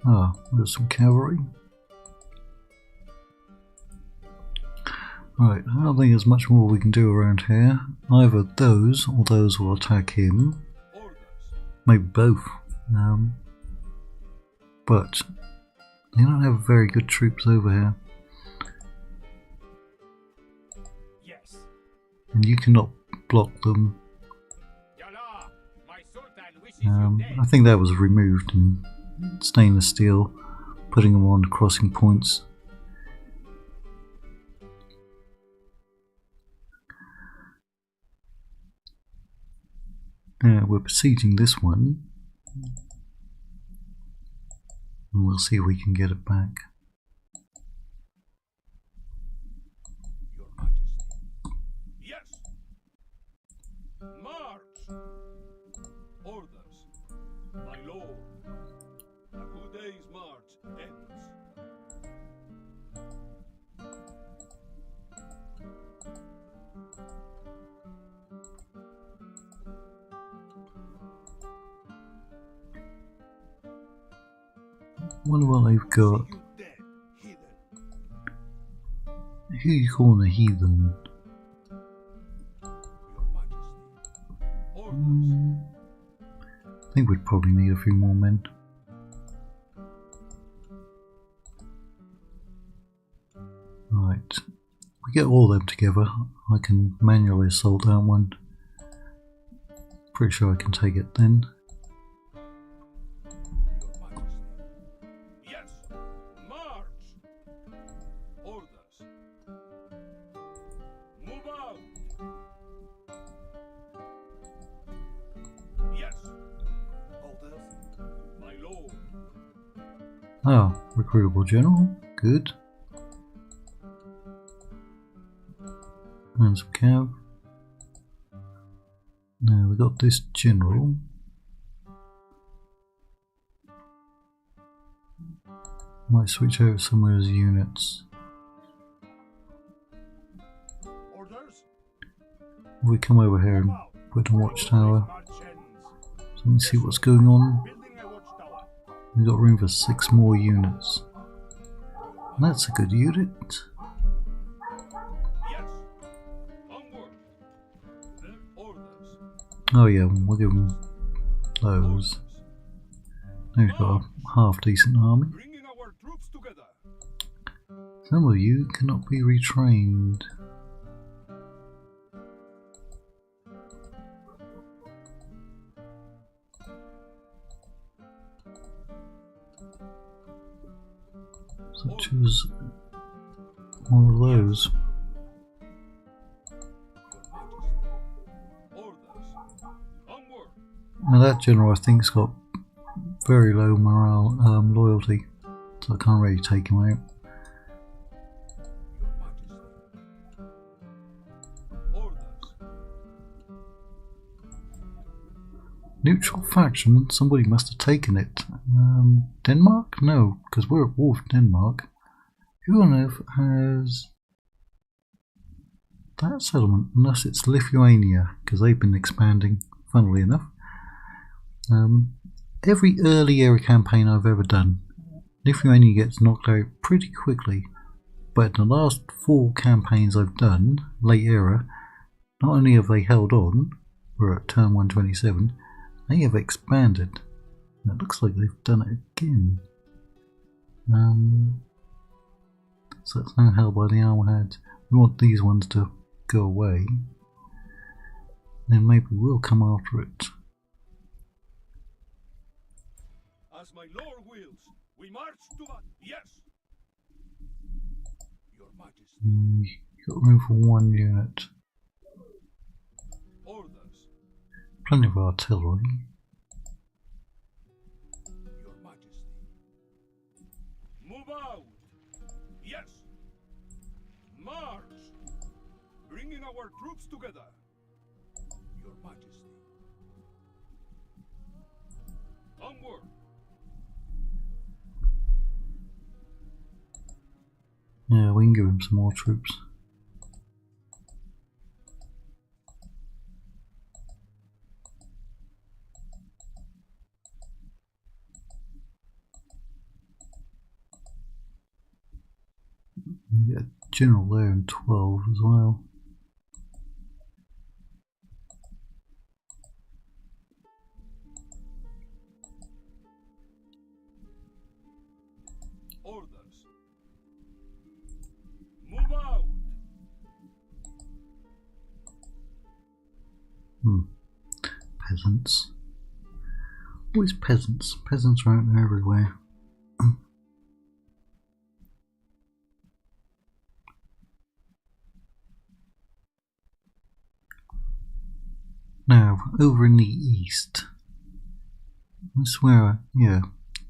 Speaker 1: Ah, we've got some cavalry. Right, I don't think there's much more we can do around here. Either those or those will attack him.
Speaker 2: Orders.
Speaker 1: Maybe both. But they don't have very good troops over here.
Speaker 3: Yes.
Speaker 1: And you cannot block them.
Speaker 3: Yalla, my sultan wishes you dead.
Speaker 1: I think that was removed in stainless steel, putting them on crossing points. We're besieging this one, and we'll see if we can get it back.
Speaker 2: Your Majesty. Yes. March. Orders. My lord. A good day's march ends.
Speaker 1: Wonder what they've got.
Speaker 2: See you dead, heathen.
Speaker 1: Who are you calling a heathen?
Speaker 2: Your Majesty. Orders.
Speaker 1: I think we'd probably need a few more men. Right. We get all of them together. I can manually assault that one. Pretty sure I can take it then.
Speaker 2: Your Majesty. Yes. March. Orders. Move out. Yes. Orders. My lord.
Speaker 1: Ah, recruitable general. Good. And some cav. Now we got this general. Might switch out some of his units.
Speaker 3: Orders.
Speaker 1: If we come over here and put a watchtower, so we can see what's going on.
Speaker 3: Building a watchtower.
Speaker 1: We've got room for 6 more units. That's a good unit.
Speaker 2: Yes. Onward. Their orders.
Speaker 1: Oh yeah, we'll give them those. Now we've got a half decent army.
Speaker 2: Bringing our troops together.
Speaker 1: Some of you cannot be retrained. Such as one of those.
Speaker 2: Orders. Onward.
Speaker 1: Now that general I think's got very low morale, loyalty, so I can't really take him out.
Speaker 2: Your Majesty. Orders.
Speaker 1: Neutral faction, somebody must have taken it. Denmark? No, because we're at war with Denmark. Who on earth has that settlement? Unless it's Lithuania, because they've been expanding, funnily enough. Every early era campaign I've ever done, Lithuania gets knocked out pretty quickly. But the last 4 campaigns I've done, late era, not only have they held on, we're at turn 127, they have expanded. And it looks like they've done it again. So it's now held by the Armorheads. We want these ones to go away. Then maybe we'll come after it.
Speaker 2: As my lord wills, we march to battle. Yes. Your Majesty.
Speaker 1: You've got room for 1 unit.
Speaker 2: Orders.
Speaker 1: Plenty of artillery.
Speaker 2: Your Majesty. Move out. Yes. March. Bringing our troops together. Your Majesty. Onward.
Speaker 1: Yeah, we can give him some more troops. You get a general there and 12 as well.
Speaker 2: Orders. Move out.
Speaker 1: Peasants. Always peasants. Peasants are out there everywhere. Now, over in the east. I swear, yeah,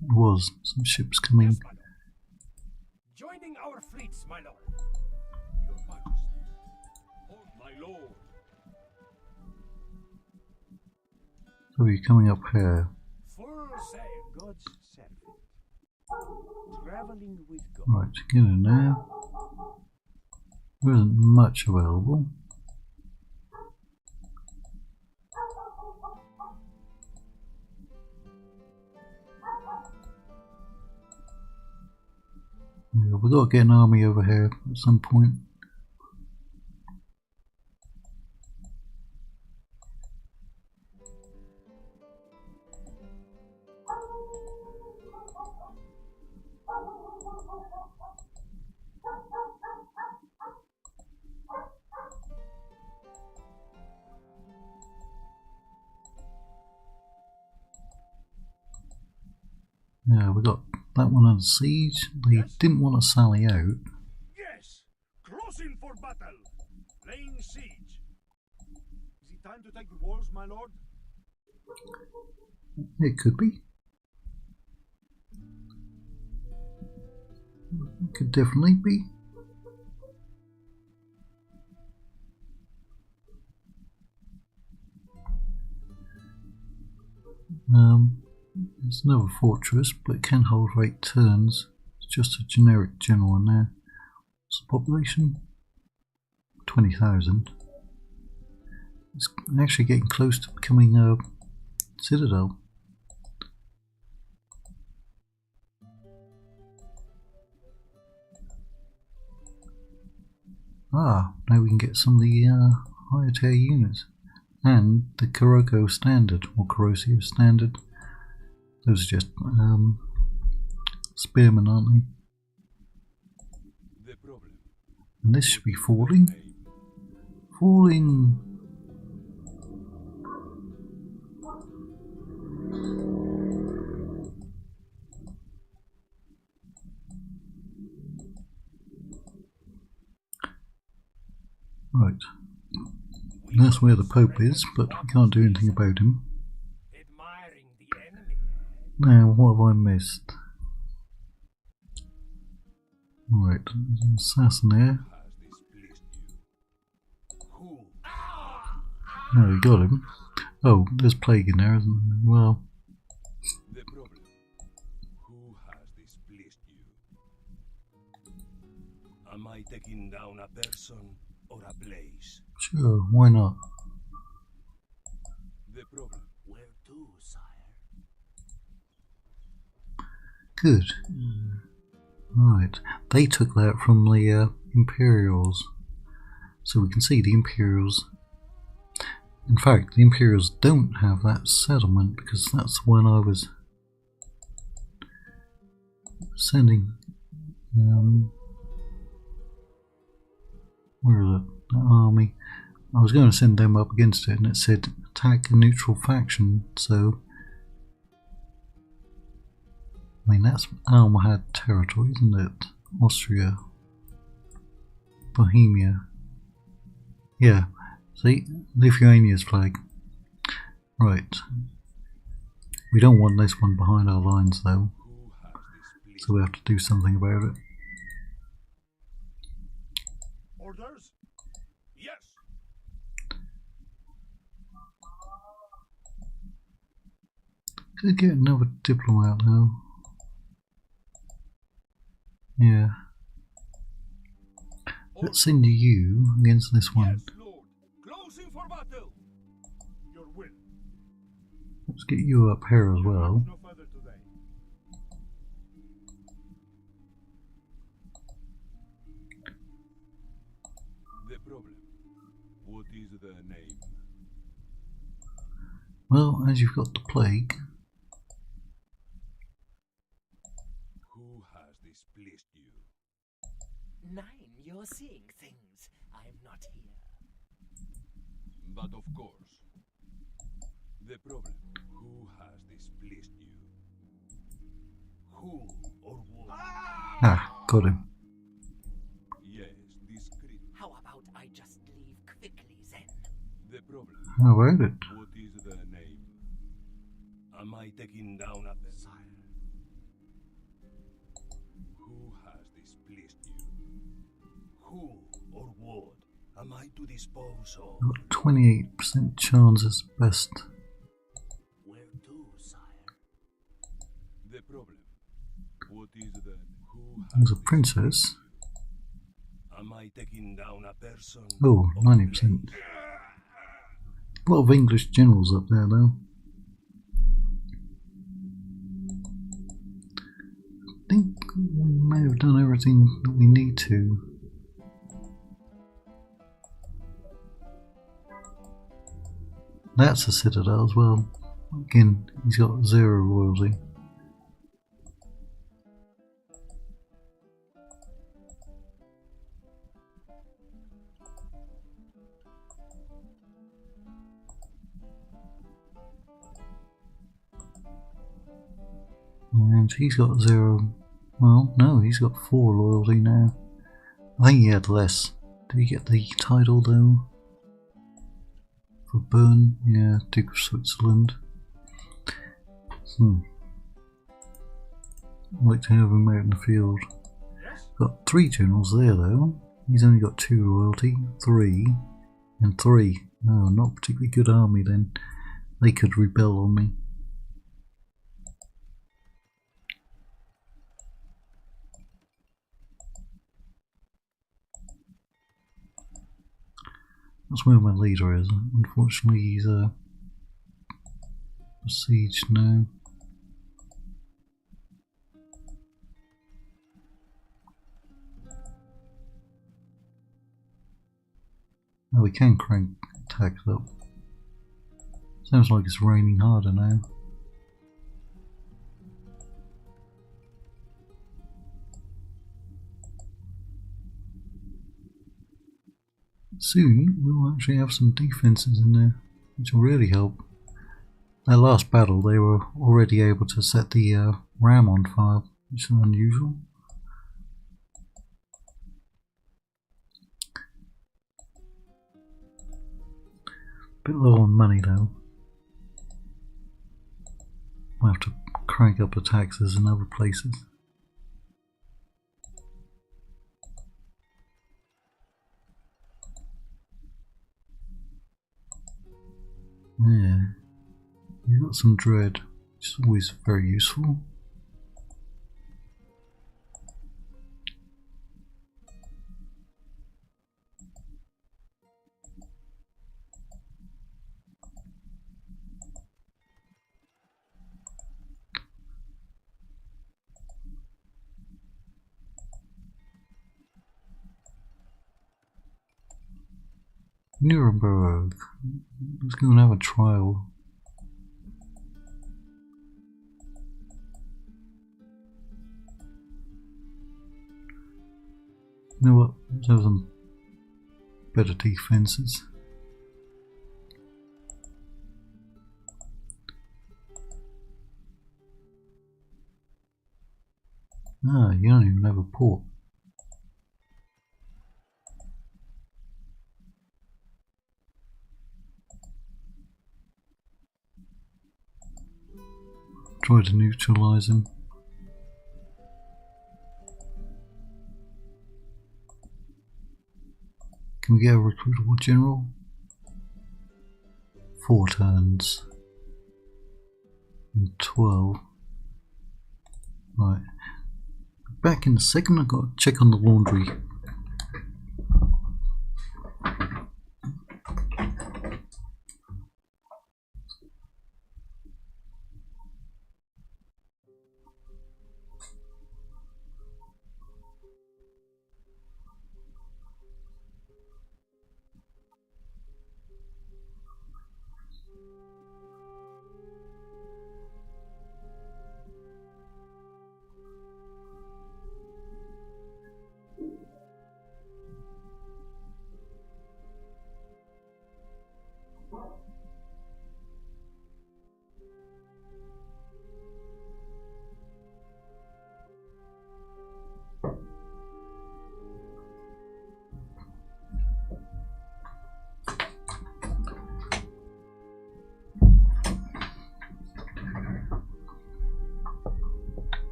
Speaker 1: there was some ships coming.
Speaker 3: Yes, my lord. Joining our fleets, my lord.
Speaker 2: Your Majesty. Oh, my lord.
Speaker 1: So you're coming up here.
Speaker 3: Full sail. God's servant. Traveling with God.
Speaker 1: Right, get in there. There isn't much available. Yeah, we've got to get an army over here at some point. Yeah, we got that one under siege. They didn't want to sally out.
Speaker 3: Yes. Crossing for battle. Laying siege. Is it time to take the walls, my lord?
Speaker 1: It could be. It could definitely be. It's another fortress, but it can hold 8 turns. It's just a generic general in there. What's the population? 20,000. It's actually getting close to becoming a citadel. Ah, now we can get some of the higher tier units. And the Kuroko standard, or corrosive standard. Those are just spearmen, aren't they?
Speaker 2: The problem.
Speaker 1: And this should be falling. Falling. Right. That's where the Pope is, but we can't do anything about him.
Speaker 3: Admiring the enemy.
Speaker 1: Now, what have I missed? Right, there's an assassin there.
Speaker 2: Has displeased you? Who?
Speaker 1: No, we got him. Oh, there's plague in there, isn't there? Well,
Speaker 2: The problem. Who has displeased you? Am I taking down a person or a place?
Speaker 1: sure, why not?
Speaker 2: The problem.
Speaker 3: Where to, sire?
Speaker 1: Good. Right, they took that from the Imperials. So we can see the Imperials. In fact, the Imperials don't have that settlement because that's when I was sending. Where is it? That army. I was going to send them up against it, and it said attack a neutral faction. So, I mean that's Almohad territory, isn't it? Austria, Bohemia. Yeah. See, Lithuania's flag. Right. We don't want this one behind our lines though,
Speaker 2: Who has displeased
Speaker 1: so we have to do something about it.
Speaker 3: Orders? Yes.
Speaker 1: Could get another diplomat though. Yeah. Let's send you against this one.
Speaker 3: Yes, lord. Closing for battle. Your will.
Speaker 1: Let's get you up here as well.
Speaker 3: No further today.
Speaker 2: problem? What is the name?
Speaker 1: Well, as you've got the plague.
Speaker 2: Who has displeased you?
Speaker 4: Nine, you're seeing things. I'm not here.
Speaker 2: But of course. The problem. Who has displeased you?
Speaker 3: Who or what?
Speaker 1: Ah, got him.
Speaker 2: Yes, discreet.
Speaker 4: How about I just leave quickly then?
Speaker 2: The problem.
Speaker 1: How about it?
Speaker 2: What is the name? Am I taking down a
Speaker 3: Sire.
Speaker 2: Who has displeased you?
Speaker 3: Who or what am I to dispose of?
Speaker 1: Got 28% chance as best.
Speaker 3: Where to, sire?
Speaker 2: The problem. What is the who has
Speaker 1: There's a
Speaker 2: displeased
Speaker 1: princess.
Speaker 2: you? Am I taking down a person?
Speaker 1: Oh,
Speaker 2: or a
Speaker 1: 90%.
Speaker 2: place?
Speaker 1: A lot of English generals up there though. I think we may have done everything that we need to. That's a citadel as well. Again, he's got 0 royalty. And he's got 0. Well, no, he's got 4 loyalty now. I think he had less. Did he get the title though? For Bern? Yeah, Duke of Switzerland. I'd like to have him out in the field.
Speaker 3: Yes?
Speaker 1: Got 3 generals there though. He's only got 2 loyalty, 3, and 3. No, not particularly good army then. They could rebel on me. That's where my leader is. Unfortunately, he's besieged now. Oh, we can crank attacks up. Sounds like it's raining harder now. Soon we'll actually have some defences in there, which will really help. That last battle they were already able to set the ram on fire, which is unusual. Bit low on money though. We'll have to crank up the taxes in other places. Yeah, you've got some dread, which is always very useful. Nuremberg. Let's go and have a trial. You know what? Let's have some better defences. Ah, you don't even have a port. Try to neutralise him. Can we get a recruitable general? 4 turns. And 12. Right. Back in a second, I've got to check on the laundry.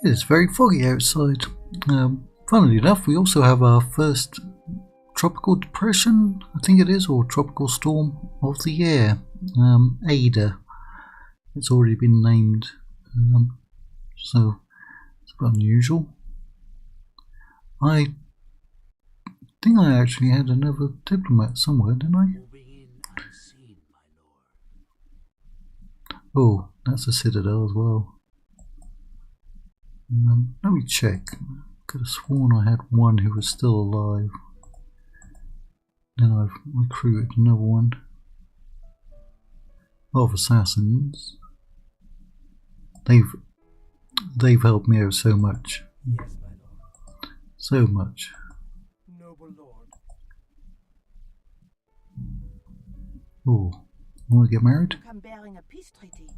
Speaker 1: It's very foggy outside. Funnily enough, we also have our first tropical depression, I think it is, or tropical storm of the year. Ada. It's already been named. So it's a bit unusual. I think I actually had another diplomat somewhere, didn't I? Oh, that's a citadel as well. Let me check. Could have sworn I had one who was still alive. Then I've recruited another one. A lot of assassins. They've helped me out so much.
Speaker 3: Yes, my lord.
Speaker 1: So much.
Speaker 3: Noble lord.
Speaker 1: Oh, you want to get married?
Speaker 5: Come bearing a peace treaty.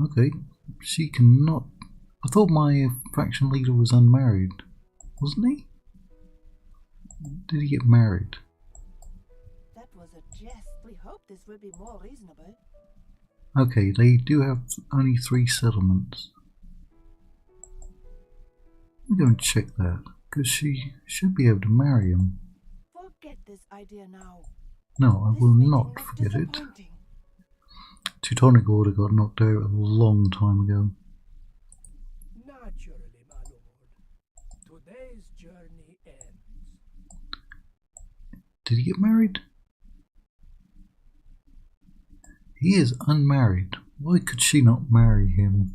Speaker 1: Okay. She cannot. I thought my faction leader was unmarried. Wasn't he? Did he get married?
Speaker 5: That was a jest. We hope this will be more reasonable.
Speaker 1: Okay, they do have only 3 settlements. Let me go and check that, because she should be able to marry him.
Speaker 5: Forget this idea now.
Speaker 1: No, I
Speaker 5: This
Speaker 1: will
Speaker 5: meeting
Speaker 1: not
Speaker 5: was
Speaker 1: forget it.
Speaker 5: disappointing.
Speaker 1: Teutonic Order got knocked out a long time ago.
Speaker 3: Naturally, my lord. Today's journey ends.
Speaker 1: Did he get married? He is unmarried. Why could she not marry him?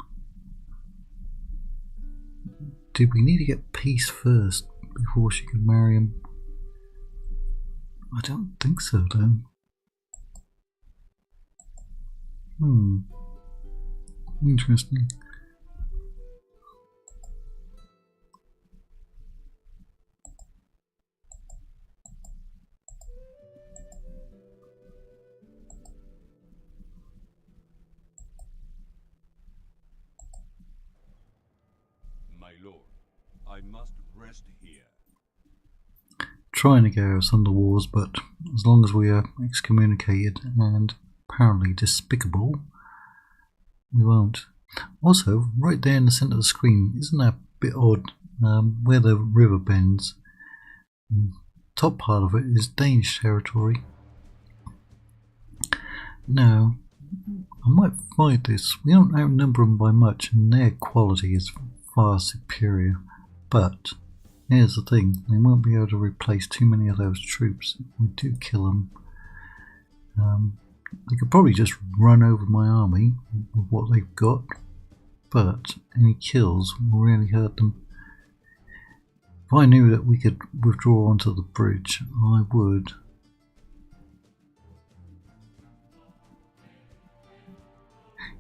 Speaker 1: Did we need to get peace first before she could marry him? I don't think so, though. Interesting.
Speaker 2: My lord, I must rest here.
Speaker 1: Trying to get us under wars, but as long as we are excommunicated and apparently despicable, we won't. Also, right there in the centre of the screen, isn't that a bit odd? Where the river bends, top part of it is Danish territory. Now, I might fight this. We don't outnumber them by much, and their quality is far superior. But here's the thing: they won't be able to replace too many of those troops if we do kill them. They could probably just run over my army with what they've got, but any kills will really hurt them. If I knew that we could withdraw onto the bridge, I would.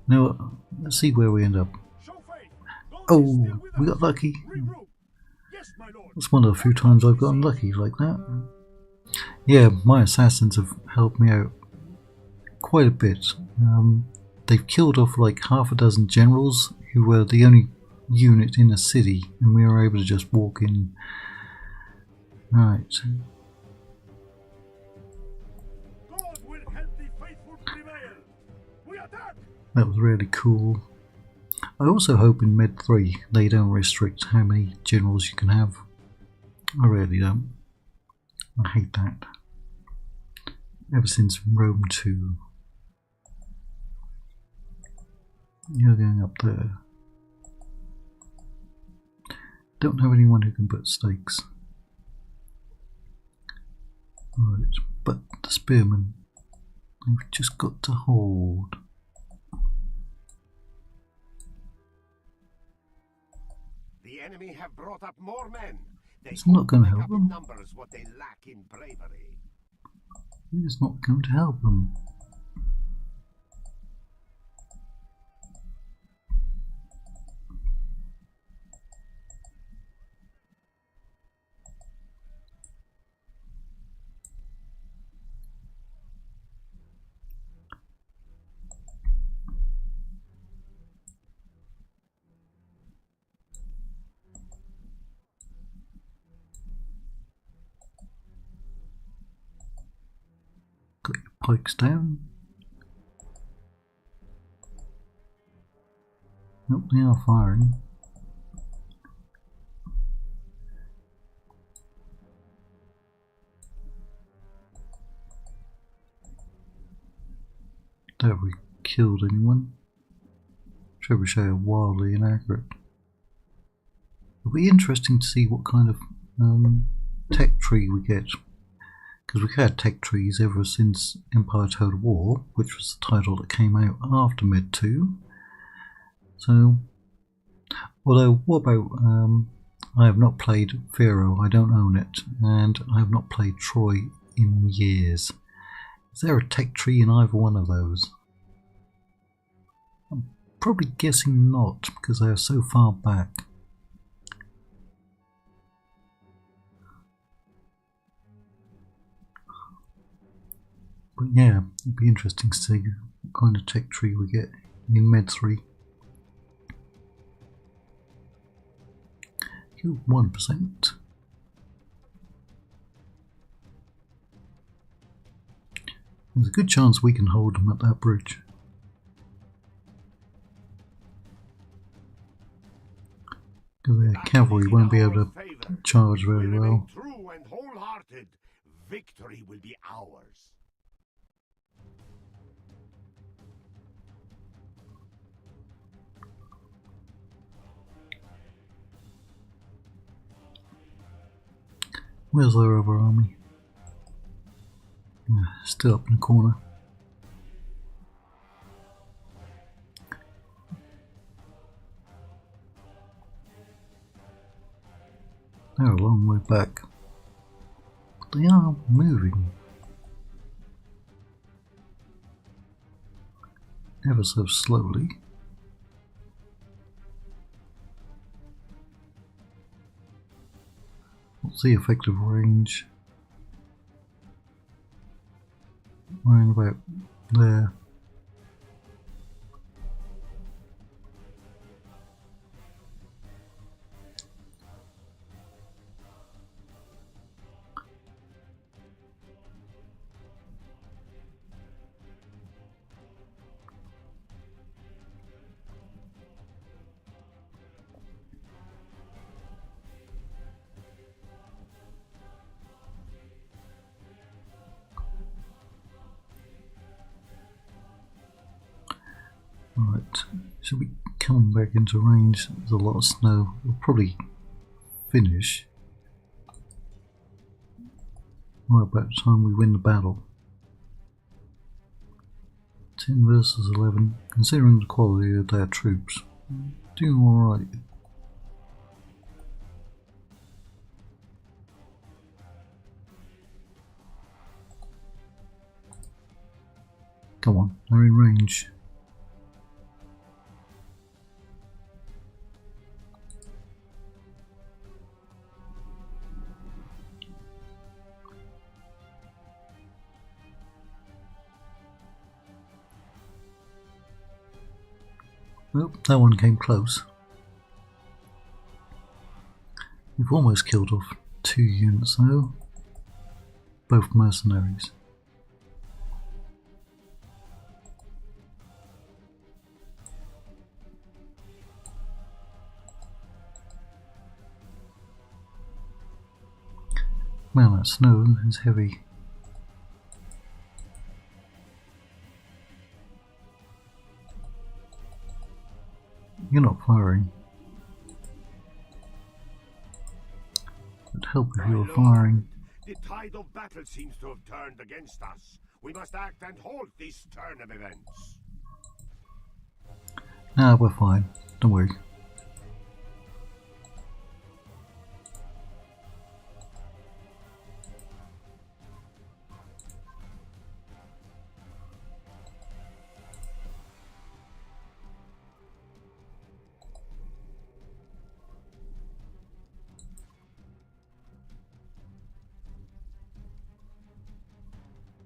Speaker 1: You know what? Let's see where we end up. Oh, we got lucky.
Speaker 3: Yes, my lord.
Speaker 1: That's one of the few times I've gotten lucky like that. Yeah, my assassins have helped me out quite a bit. They've killed off like half a dozen generals who were the only unit in the city, and we were able to just walk in. Right.
Speaker 3: God will help the faithful prevail. We attack.
Speaker 1: That was really cool. I also hope in Med 3 they don't restrict how many generals you can have. I really don't. I hate that. Ever since Rome 2. You're going up there. Don't have anyone who can put stakes. Right, but the spearmen, they've just got to hold.
Speaker 6: The enemy have brought up more men.
Speaker 1: It's not going to
Speaker 3: Make
Speaker 1: help
Speaker 3: up in
Speaker 1: them.
Speaker 3: numbers what they lack in bravery.
Speaker 1: It's not going to help them. Got your pikes down. Nope, they are firing. Have we killed anyone? Trebuchet are wildly inaccurate. It'll be interesting to see what kind of tech tree we get. Because we've had tech trees ever since Empire Total War, which was the title that came out after Med 2. So, although, what about, I have not played Pharaoh, I don't own it, and I have not played Troy in years. Is there a tech tree in either one of those? I'm probably guessing not, because they are so far back. But yeah, it'd be interesting to see what kind of tech tree we get in Med 3. Killed 1%. There's a good chance we can hold them at that bridge. Because their cavalry won't be able to charge very well.
Speaker 3: True and wholehearted, victory will be ours.
Speaker 1: Where's their other army? Still up in the corner. They're a long way back. But they are moving. Ever so slowly. What's the effective range? Around about there. Right, should we come back into range? There's a lot of snow. We'll probably finish right about the time we win the battle. 10 versus 11, considering the quality of their troops. Doing alright. Come on, they're in range. Well, that one came close. We've almost killed off 2 units though, both mercenaries. Man, that snow is heavy. You're not firing. It'd help if you were firing.
Speaker 3: The tide of battle seems to have turned against us. We must act and halt this turn of events.
Speaker 1: Nah, we're fine. Don't worry.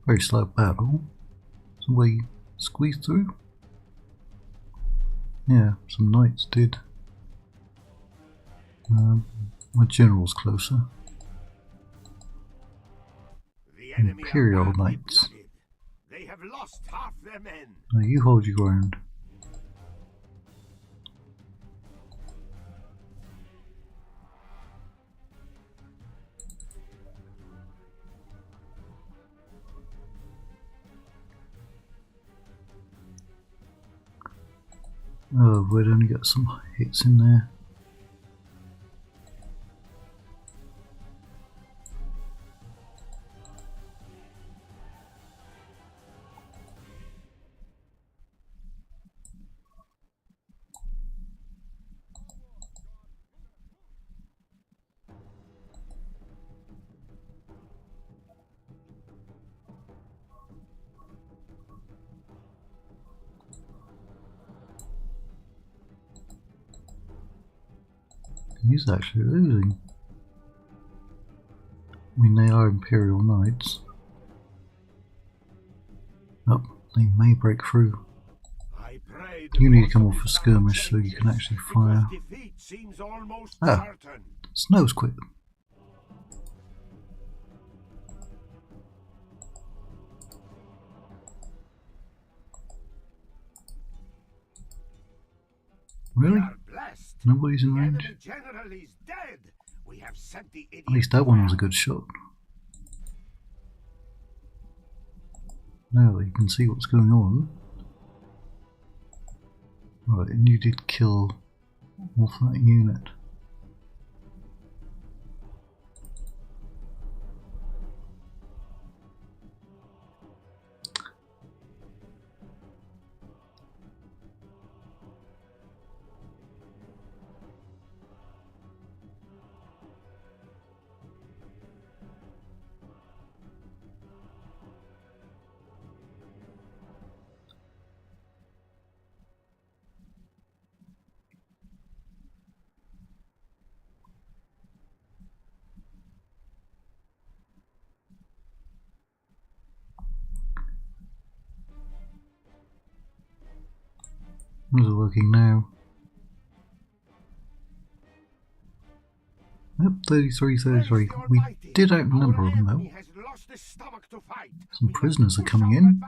Speaker 1: Very slow battle. Somebody squeezed through? Yeah, some knights did. My general's closer.
Speaker 3: The enemy
Speaker 1: Imperial
Speaker 3: are badly
Speaker 1: Knights.
Speaker 3: blooded. They have lost half their men.
Speaker 1: Now you hold your ground. Oh, we'd only got some hits in there. He's actually losing. I mean, they are Imperial Knights. Oh, they may break through.
Speaker 3: I pray
Speaker 1: You
Speaker 3: the
Speaker 1: need to come
Speaker 3: course
Speaker 1: off
Speaker 3: of
Speaker 1: a
Speaker 3: this
Speaker 1: skirmish so
Speaker 3: battle
Speaker 1: you can actually
Speaker 3: changes,
Speaker 1: fire.
Speaker 3: because defeat seems almost
Speaker 1: Ah.
Speaker 3: certain.
Speaker 1: Snow's quick.
Speaker 3: We
Speaker 1: Really?
Speaker 3: are blessed.
Speaker 1: Nobody's in
Speaker 3: The
Speaker 1: range?
Speaker 3: enemy general is dead. We have sent the idiot
Speaker 1: At least that one was a
Speaker 3: well.
Speaker 1: good shot. Now that you can see what's going on. Right, and you did kill off that unit. How's it working now? Yep, 33, 33. We did outnumber them though. Some prisoners are coming in.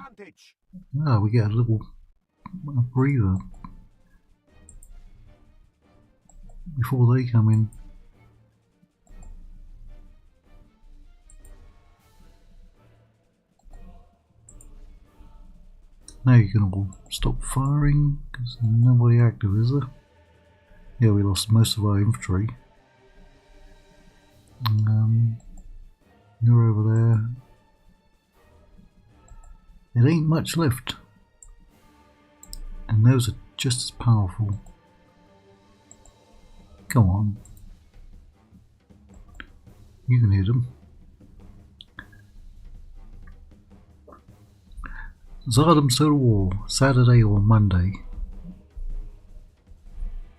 Speaker 1: Ah, we get a little breather before they come in. Now you can all stop firing because there's nobody active, is there? Yeah, we lost most of our infantry. You're over there. It ain't much left. And those are just as powerful. Come on. You can hit them. Zardum's Total War, Saturday or Monday.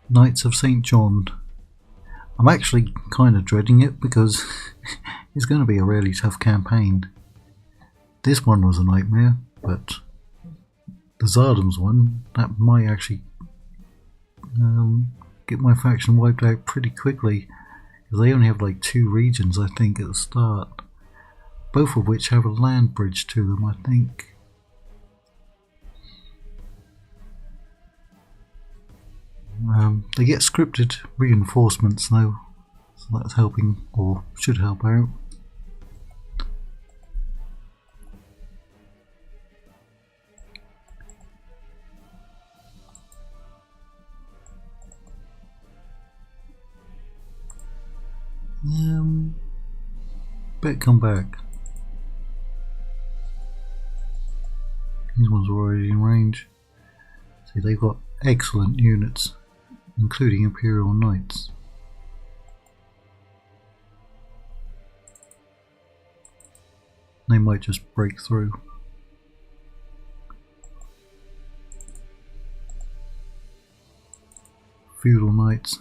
Speaker 1: Knights of St. John. I'm actually kind of dreading it because it's going to be a really tough campaign. This one was a nightmare, but the Zardum's one, that might actually get my faction wiped out pretty quickly. Because they only have like 2 regions, I think, at the start. Both of which have a land bridge to them, I think. They get scripted reinforcements though, so that's helping, or should help out. Better come back. These ones are already in range. See, they've got excellent units, including Imperial Knights. They might just break through. Feudal Knights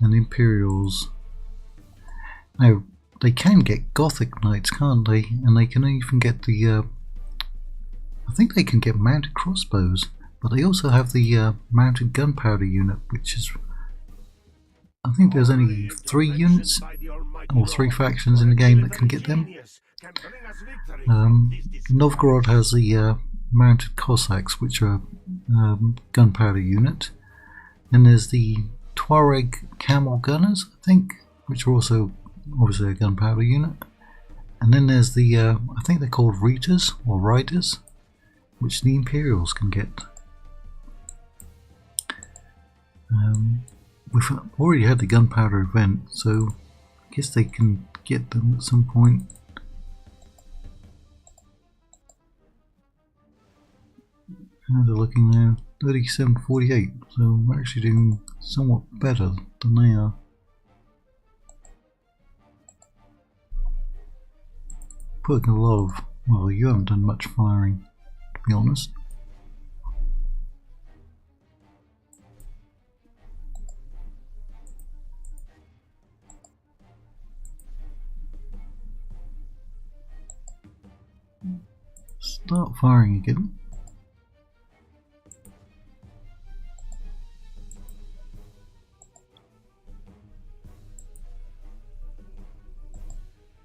Speaker 1: and Imperials. Now, they can get Gothic Knights, can't they? And they can even get the I think they can get mounted crossbows, but they also have the mounted gunpowder unit, which is, I think there's only 3 units or 3 factions in the game that can get them. Novgorod has the mounted Cossacks, which are gunpowder unit. Then there's the Tuareg camel gunners, I think, which are also obviously a gunpowder unit. And then there's the I think they're called Reiters or Riders, which the Imperials can get. We've already had the gunpowder event, so I guess they can get them at some point. How they're looking now, 37.48, so we're actually doing somewhat better than they are. Putting a lot of, well, you haven't done much firing, to be honest. Start firing again.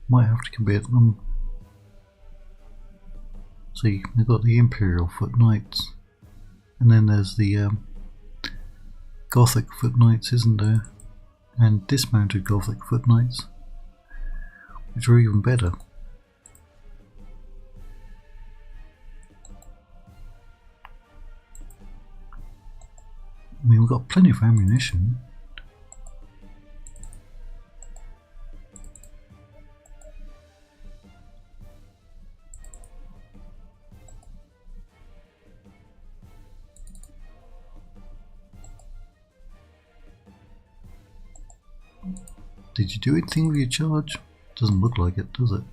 Speaker 1: Might have to commit them. See, we've got the Imperial Foot Knights, and then there's the Gothic Foot Knights, isn't there? And dismounted Gothic Foot Knights, which are even better. I mean, we've got plenty of ammunition. Did you do anything with your charge? Doesn't look like it, does it?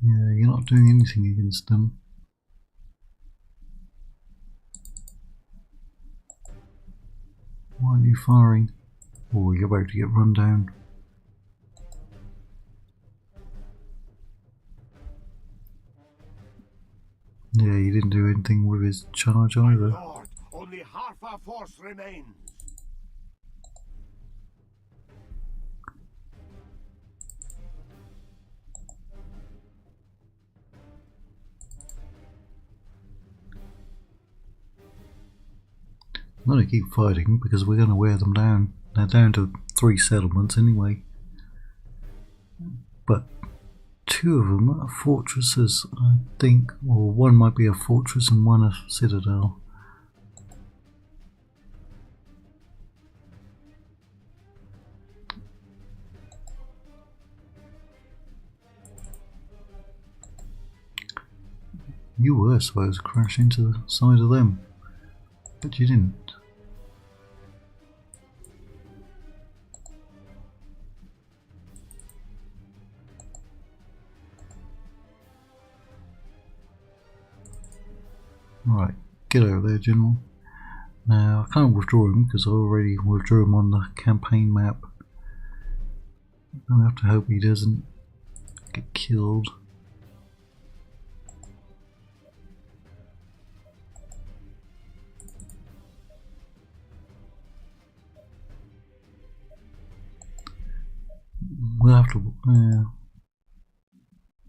Speaker 1: Yeah, you're not doing anything against them. Why are you firing? Oh, you're about to get run down. Yeah, he didn't do anything with his charge either.
Speaker 3: Lord, only half our force remains.
Speaker 1: I'm going to keep fighting because we're going to wear them down. They're down to 3 settlements anyway. But 2 of them are fortresses, I think, or one might be a fortress and one a citadel. You were supposed to crash into the side of them, but you didn't. Right, get over there, General. Now, I can't withdraw him because I already withdrew him on the campaign map. I have to hope he doesn't get killed. We'll have to.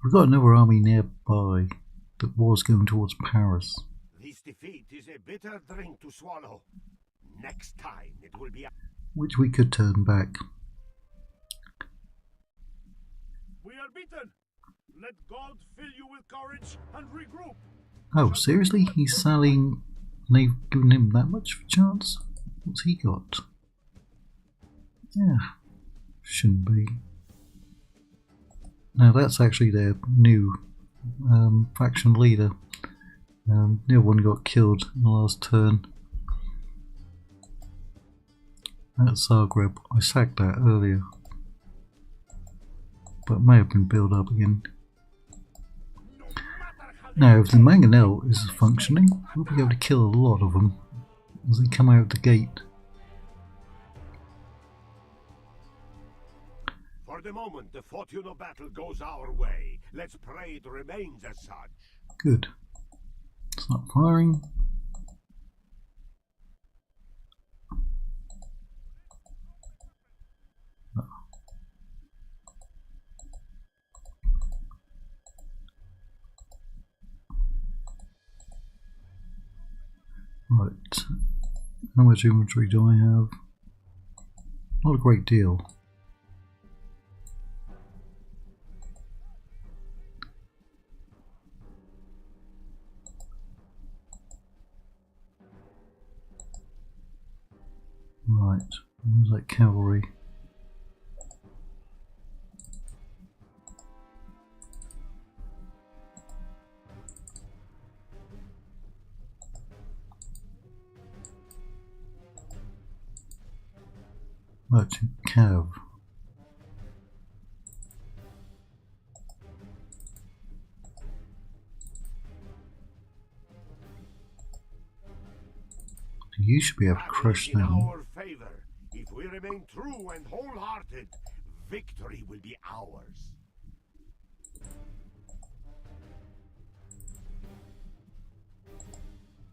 Speaker 1: We've got another army nearby that was going towards Paris.
Speaker 3: This defeat is a bitter drink to swallow. Next time it will be.
Speaker 1: Which we could turn back.
Speaker 3: We are beaten. Let God fill you with courage and regroup.
Speaker 1: Oh, seriously? He's selling. They've given him that much of a chance? What's he got? Yeah, shouldn't be. Now that's actually their new faction leader. The other one got killed in the last turn. That's Zagreb. I sacked that earlier, but it may have been built up again. Now, if the mangonel is functioning, we'll be able to kill a lot of them as they come out the gate.
Speaker 3: For the moment, the fortune of battle goes our way. Let's pray it remains as such.
Speaker 1: Good. Start firing. Right. How much inventory do I have? Not a great deal. Right, where's that cavalry? Merchant Cav. You should be able to crush them.
Speaker 3: In our favor. If we remain true and wholehearted, victory will be ours.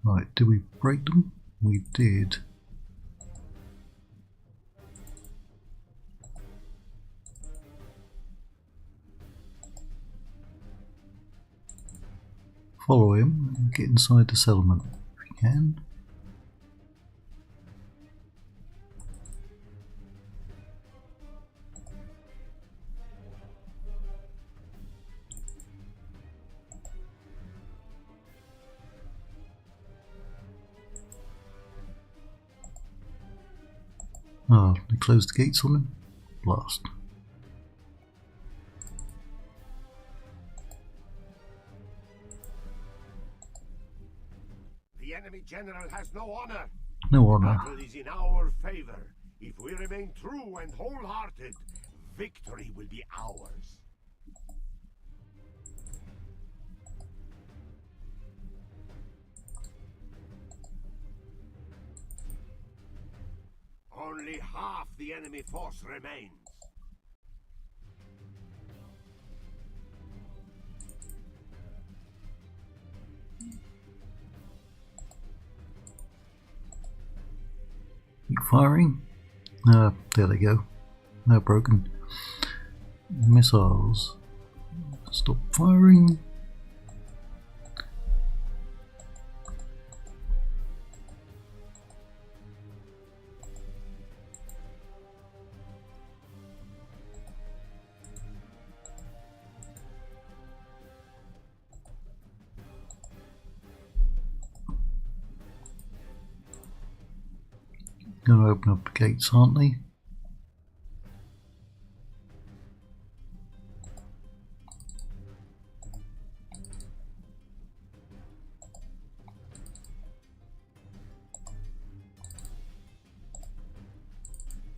Speaker 1: Right, did we break them? We did. Follow him and get inside the settlement if you can. Oh, they closed the gates on him? Blast.
Speaker 3: The enemy general has no honor.
Speaker 1: No honor.
Speaker 3: Battle is in our favor. If we remain true and wholehearted, victory will be ours. Only half the enemy force remains.
Speaker 1: Keep firing. There they go. They're broken. Missiles. Stop firing. Going to open up the gates, aren't they?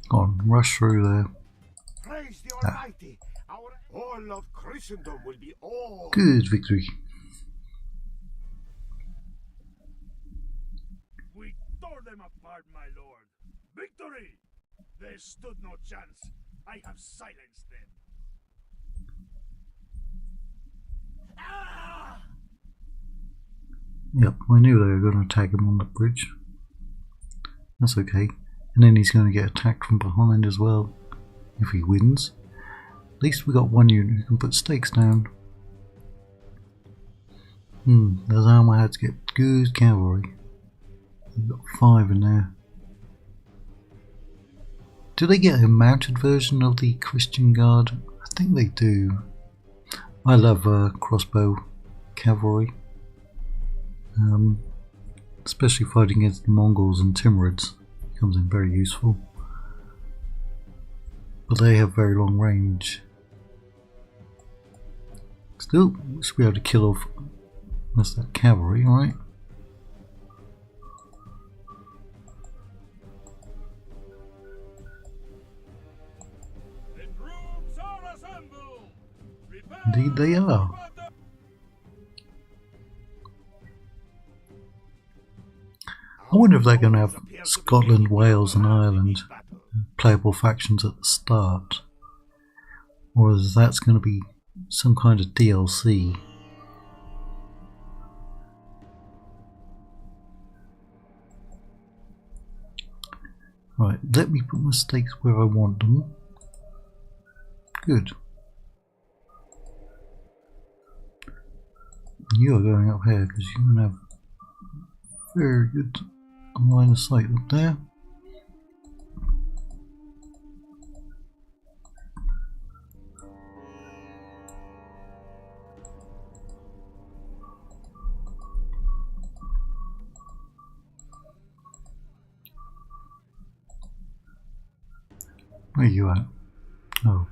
Speaker 1: Go on, rush through there.
Speaker 3: Praise the Almighty. All of Christendom will be all.
Speaker 1: Good victory.
Speaker 3: We tore them apart, my lord. Victory! They stood no chance. I have silenced them. Ah!
Speaker 1: Yep, I knew they were going to attack him on the bridge. That's okay. And then he's going to get attacked from behind as well, if he wins. At least we got one unit who can put stakes down. There's how I had to get good cavalry. We've got 5 in there. Do they get a mounted version of the Christian Guard? I think they do. I love crossbow cavalry. Especially fighting against the Mongols and Timurids. Comes in very useful. But they have very long range. Still, we should be able to kill off most of that cavalry, right?
Speaker 3: The troops are assembled.
Speaker 1: Indeed they are. I wonder if they're going to have Scotland, Wales and Ireland playable factions at the start, or is that's going to be some kind of DLC. Right, let me put my stakes where I want them. Good. You are going up here because you're going to have very good line of sight up there. Where are you at? Oh,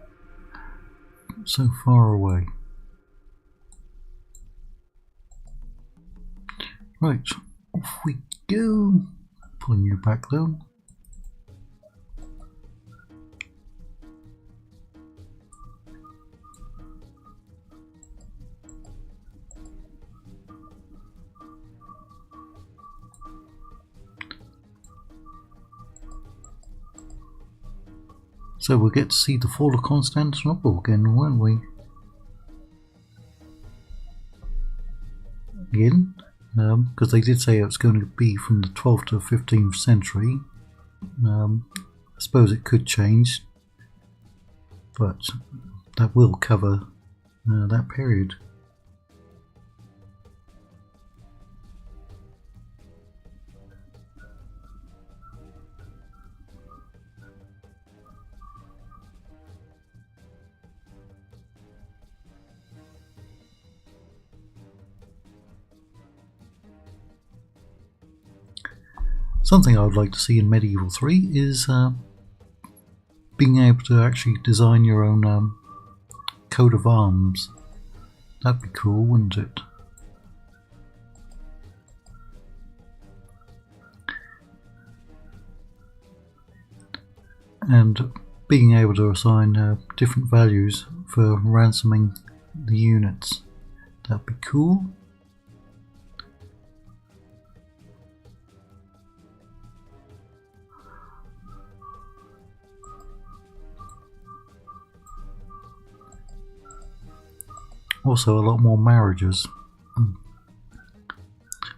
Speaker 1: so far away. Right, off we go. Pulling you back though. So we'll get to see the fall of Constantinople again, won't we? Again, because they did say it was going to be from the 12th to the 15th century. I suppose it could change, but that will cover that period. Something I would like to see in Medieval 3 is being able to actually design your own coat of arms. That'd be cool, wouldn't it? And being able to assign different values for ransoming the units. That'd be cool. Also a lot more marriages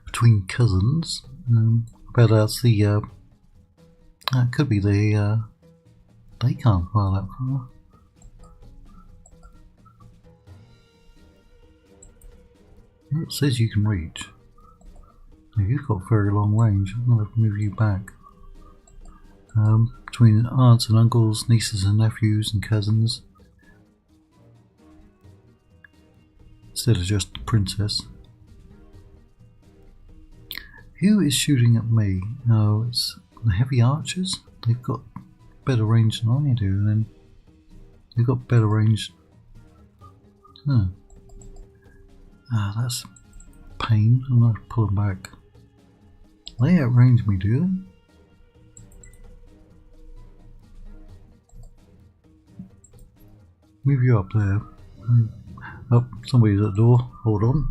Speaker 1: between cousins. But that's the that could be the they can't file that far. It says you can reach. You've got very long range. I'm going to move you back. Between aunts and uncles, nieces and nephews and cousins. Instead of just the princess. Who is shooting at me? No, it's the heavy archers. They've got better range than I do, and then they've got better range. Huh. Ah, that's pain. I'm going to pull them back. They outrange me, do they? Move you up there. Oh, somebody's at the door. Hold on.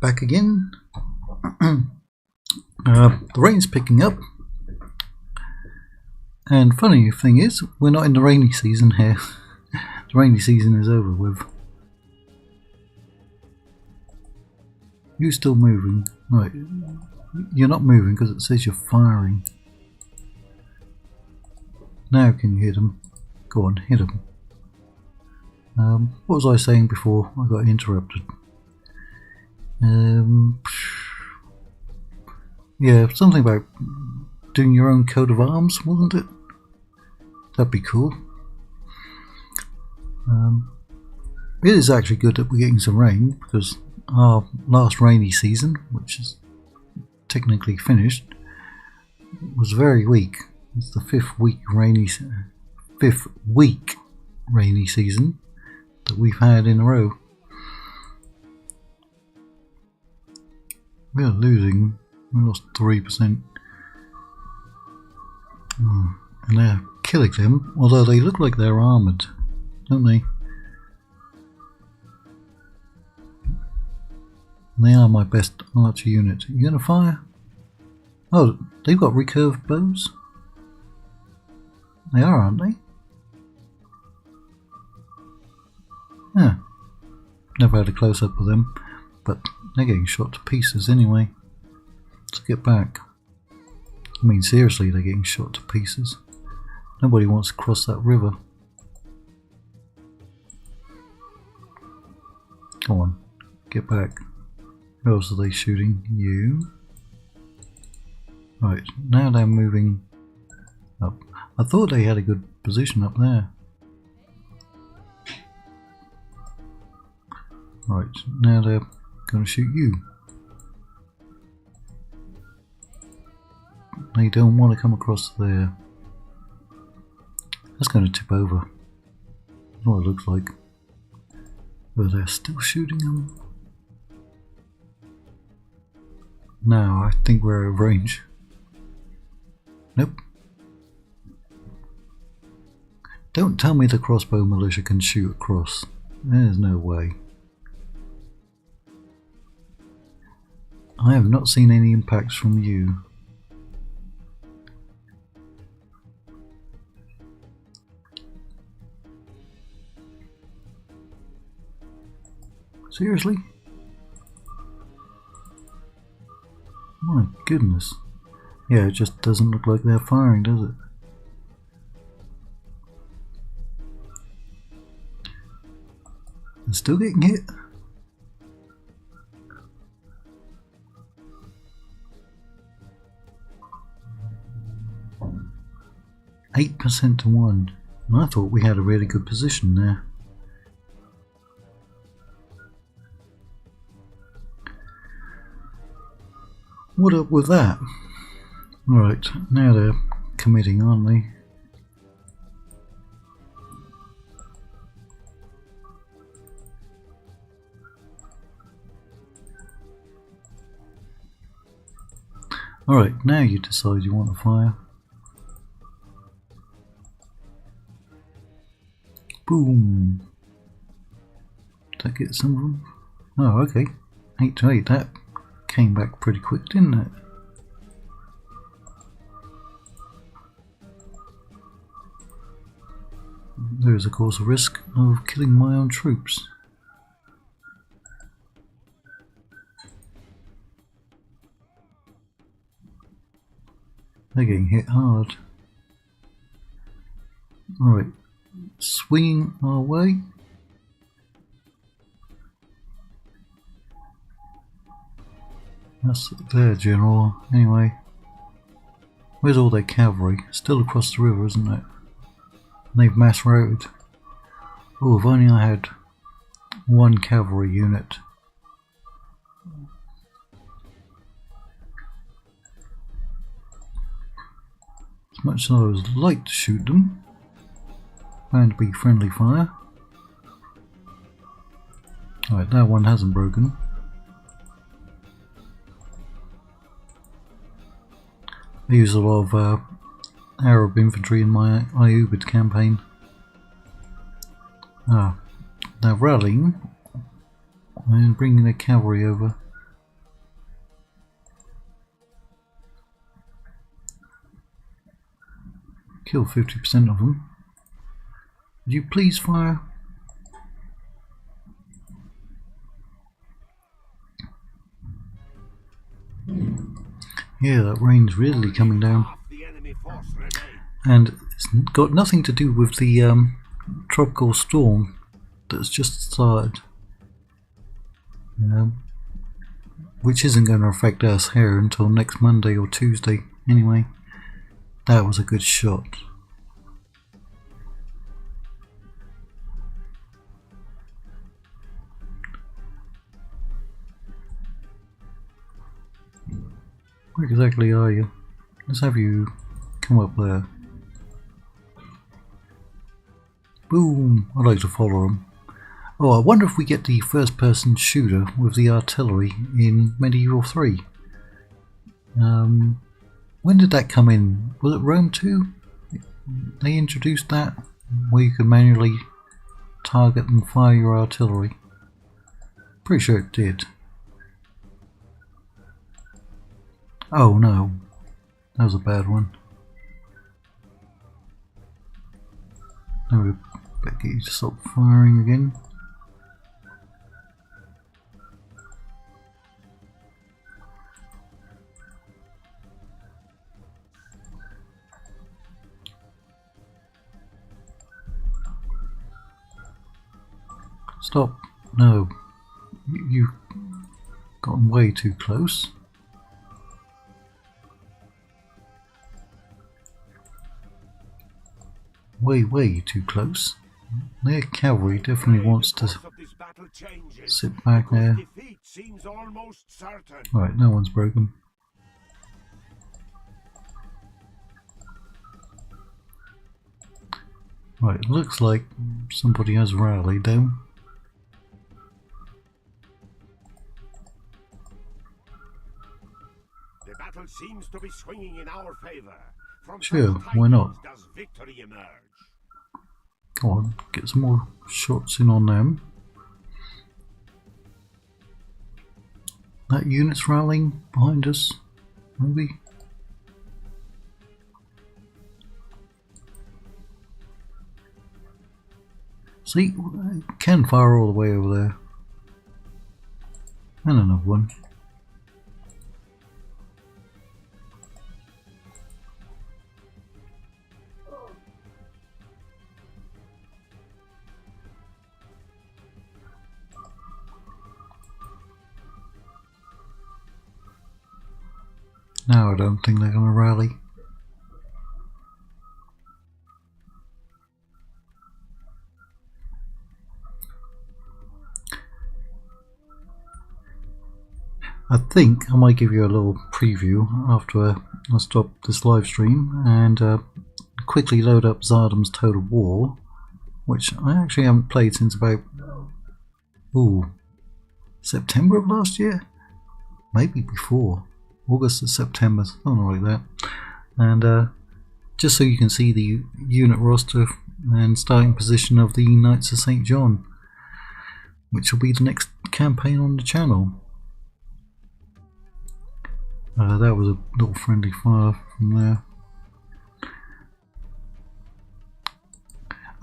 Speaker 1: Back again. The rain's picking up, and funny thing is, we're not in the rainy season here. The rainy season is over with. You still moving? Right, you're not moving because it says you're firing. Now can you hit them? Go on, hit them. What was I saying before I got interrupted? Yeah, something about doing your own coat of arms, wasn't it? That'd be cool. It is actually good that we're getting some rain, because our last rainy season, which is technically finished, was very weak. It's the fifth week rainy season that we've had in a row. We are losing. We lost 3%. And they're killing them, although they look like they're armoured, don't they? They are my best archer unit. You gonna fire? Oh, they've got recurved bows? They are, aren't they? Yeah. Never had a close-up of them, but they're getting shot to pieces anyway. Let's get back. I mean, seriously, they're getting shot to pieces. Nobody wants to cross that river. Come on, get back. Who else are they shooting? You. Right, now they're moving up. I thought they had a good position up there. Right, now they're going to shoot you. They don't want to come across there. That's going to tip over. That's what it looks like. But they're still shooting them. Now I think we're out of range. Nope. Don't tell me the crossbow militia can shoot across. There's no way. I have not seen any impacts from you. Seriously? My goodness. Yeah, it just doesn't look like they're firing, does it? They're still getting hit. %8 to 1. And I thought we had a really good position there. What up with that? Right, now they're committing, aren't they? Alright, now you decide you want to fire. Boom! Did that get some of them? Oh, okay. 8 to 8, that came back pretty quick, didn't it? There is of course a risk of killing my own troops. They're getting hit hard. Alright, swinging our way. That's their general. Anyway, where's all their cavalry? Still across the river, isn't it? And they've mass routed. Oh, if only I had one cavalry unit. As much as I would like to shoot them, bound to be friendly fire. Alright, that one hasn't broken. I use a lot of Arab infantry in my Iubid campaign. Ah, they're rallying and bringing their cavalry over. Kill 50% of them. Would you please fire? Yeah, that rain's really coming down. And it's got nothing to do with the tropical storm that's just started. Which isn't going to affect us here until next Monday or Tuesday. Anyway, that was a good shot. Where exactly are you? Let's have you come up there. Boom! I like to follow them. Oh, I wonder if we get the first person shooter with the artillery in Medeval 3. When did that come in? Was it Rome 2? They introduced that? Where you could manually target and fire your artillery. Pretty sure it did. Oh no, that was a bad one. Now we better get you to stop firing again. Stop. No. You've gotten way too close. Way too close. Their cavalry definitely wants to sit back there. Right, no one's broken. Right, it looks like somebody has rallied down.
Speaker 3: The battle seems to be swinging in our favor. From
Speaker 1: sure, why not? Does victory emerge? Go on, get some more shots in on them. That unit's rallying behind us, maybe. See, can fire all the way over there. And another one. No, I don't think they're going to rally. I think I might give you a little preview after I stop this live stream and quickly load up Zardam's Total War, which I actually haven't played since about September of last year? Maybe before. August or September, something like that. And just so you can see the unit roster and starting position of the Knights of St. John, which will be the next campaign on the channel. That was a little friendly fire from there.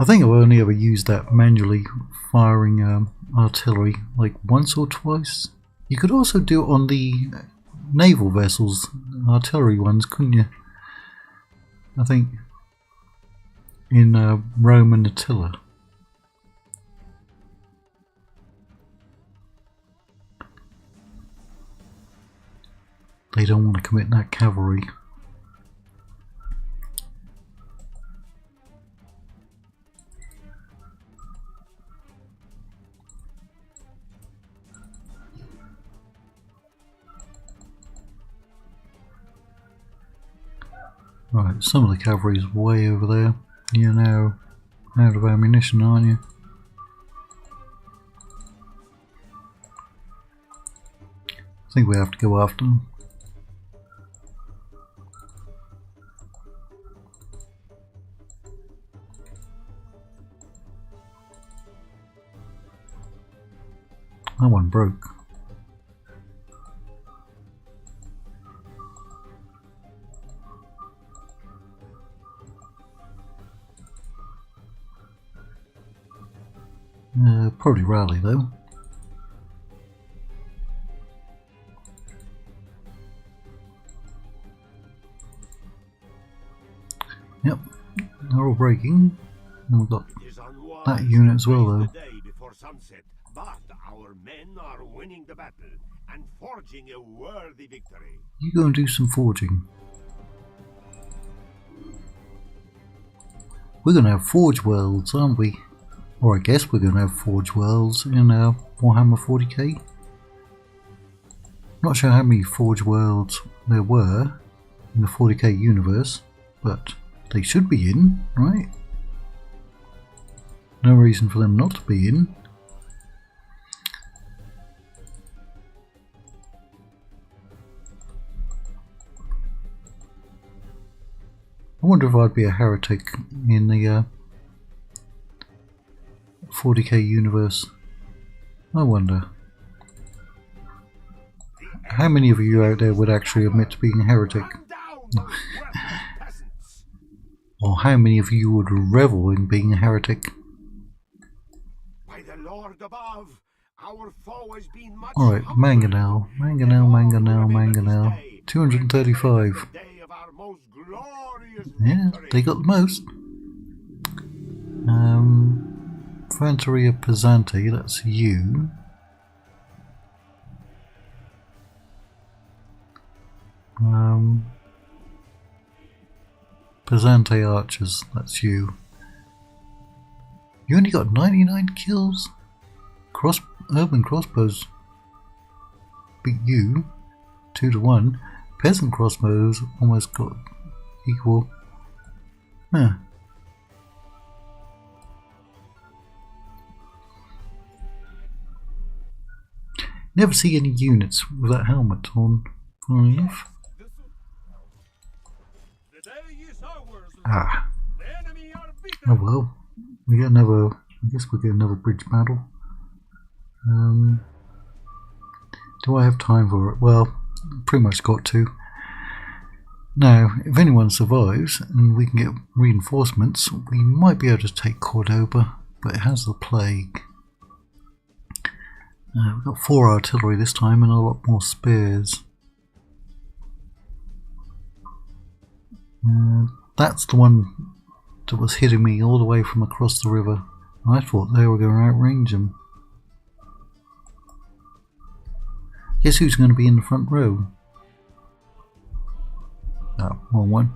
Speaker 1: I think I've only ever used that manually firing artillery like once or twice. You could also do it on the naval vessels, artillery ones, couldn't you? I think in Rome and Attila. they don't want to commit that cavalry. Right, some of the cavalry is way over there. You're now out of ammunition, aren't you? I think we have to go after them. That one broke. Probably rally though. Yep, they're all breaking. And we've got that unit as well though.
Speaker 3: But our men are winning the battle and forging a worthy victory.
Speaker 1: You go and do some forging. We're going to have Forge Worlds, aren't we? Or I guess we're going to have Forge Worlds in Warhammer 40k. Not sure how many Forge Worlds there were in the 40k universe, but they should be in, right? No reason for them not to be in. I wonder if I'd be a heretic in the 40k universe. I wonder. How many of you out there would actually admit to being a heretic? Or how many of you would revel in being a heretic?
Speaker 3: By the Lord above, our foe has been much.
Speaker 1: Alright, Mangonel. 235. Yeah, they got the most. Fanteria Pesante, that's you. Pesante Archers, that's you. You only got 99 kills? Urban Crossbows beat you 2-1. Peasant Crossbows almost got equal. Huh. Never see any units with that helmet on. Funnily enough. Ah. Oh well. We get another. I guess we'll get another bridge battle. Do I have time for it? Well, pretty much got to. Now, if anyone survives and we can get reinforcements, we might be able to take Cordoba, but it has the plague. We've got 4 artillery this time and a lot more spears. That's the one that was hitting me all the way from across the river. I thought they were going to outrange them. Guess who's going to be in the front row? Oh, wrong one.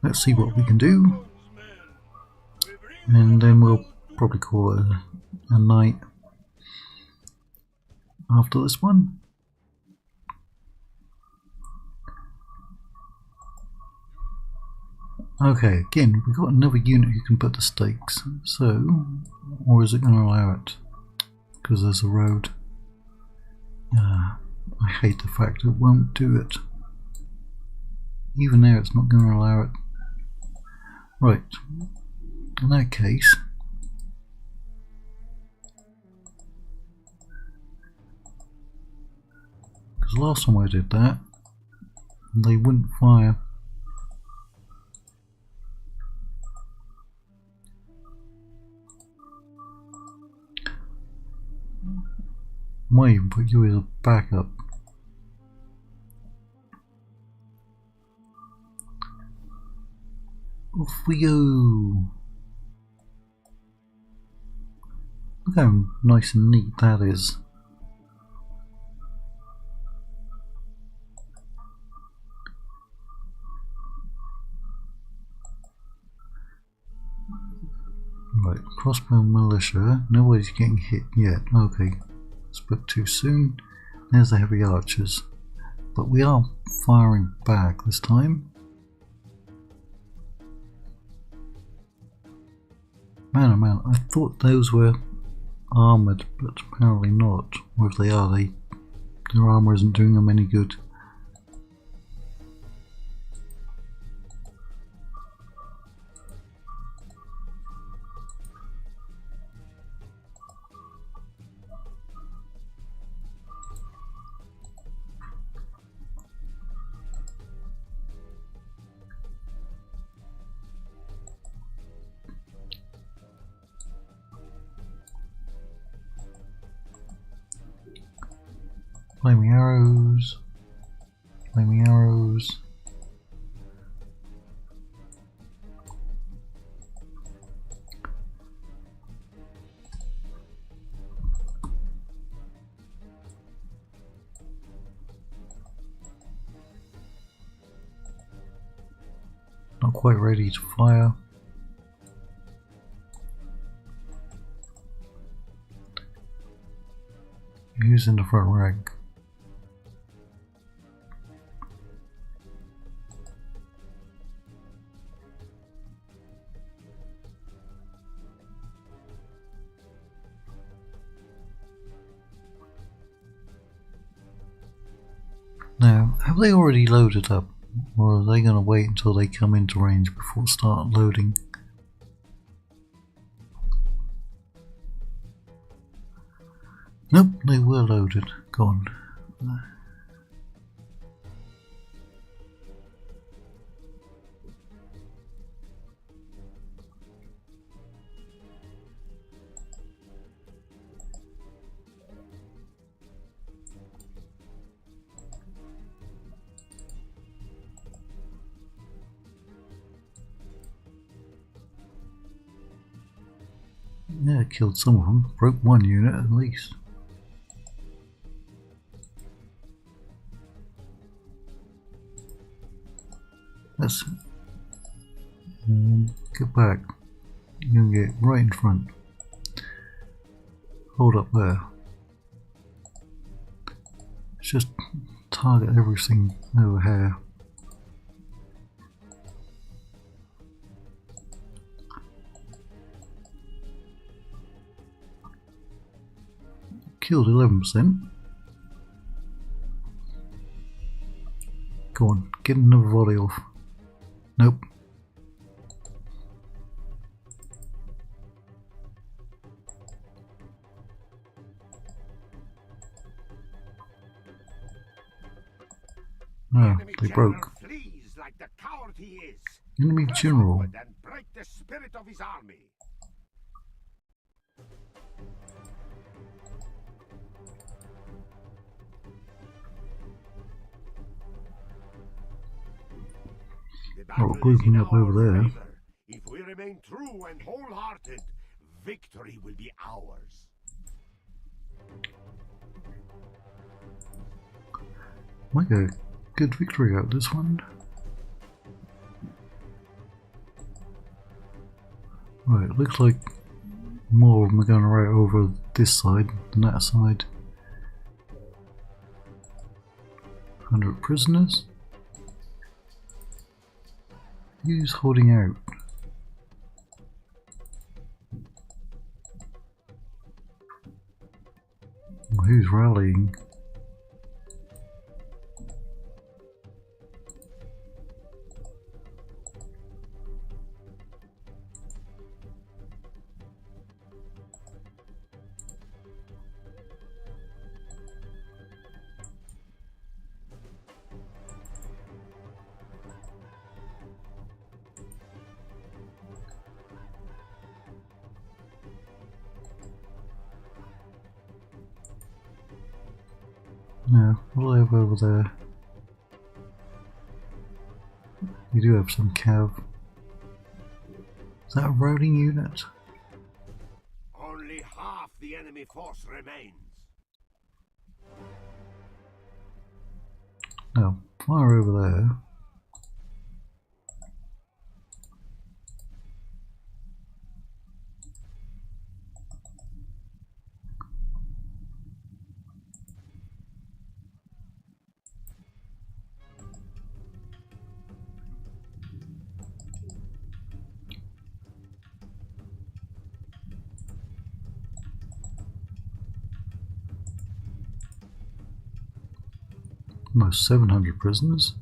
Speaker 1: Let's see what we can do, and then we'll probably call it a night after this one. Okay, again, we've got another unit who can put the stakes, so, or is it going to allow it? Because there's a road. I hate the fact it won't do it. Even now it's not going to allow it. Right, in that case, because last time I did that, they wouldn't fire. Might even put you as a backup. Off we go! Look how nice and neat that is. Right, crossbow militia. Nobody's getting hit yet. Okay, spoke too soon. There's the heavy archers. But we are firing back this time. Man, oh man, I thought those were armoured, but apparently not. Or if they are, their armour isn't doing them any good. Flaming arrows. Flaming arrows. Not quite ready to fire. Who's in the front rank? Now, have they already loaded up, or are they going to wait until they come into range before start loading? Nope, they were loaded. Go on. Yeah, killed some of them. Broke one unit at least. Let's get back. You can get right in front. Hold up there. Let's just target everything over here. Killed 11%. Go on, get another volley off. Nope. Ah, they broke.
Speaker 3: Like the coward he is.
Speaker 1: Enemy general.
Speaker 3: And break the spirit of his army.
Speaker 1: Oh, grouping up over there.
Speaker 3: If we remain true and wholehearted, victory will be ours.
Speaker 1: Might get a good victory out of this one. Right, looks like more of them are going right over this side than that side. 100 prisoners. Who's holding out? Who's rallying? No, what do I have over there? You do have some cav. Is that a routing unit?
Speaker 2: Only half the enemy force remains.
Speaker 1: No, fire over there. Almost 700 prisoners.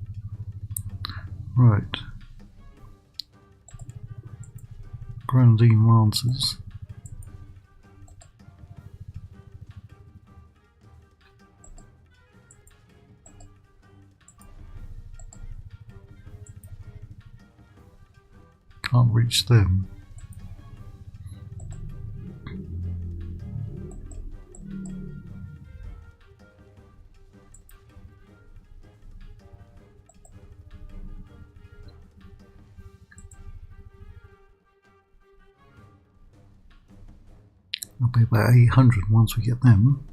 Speaker 1: Right. Grenadine Lancers. Can't reach them. I'll be about 800 once we get them.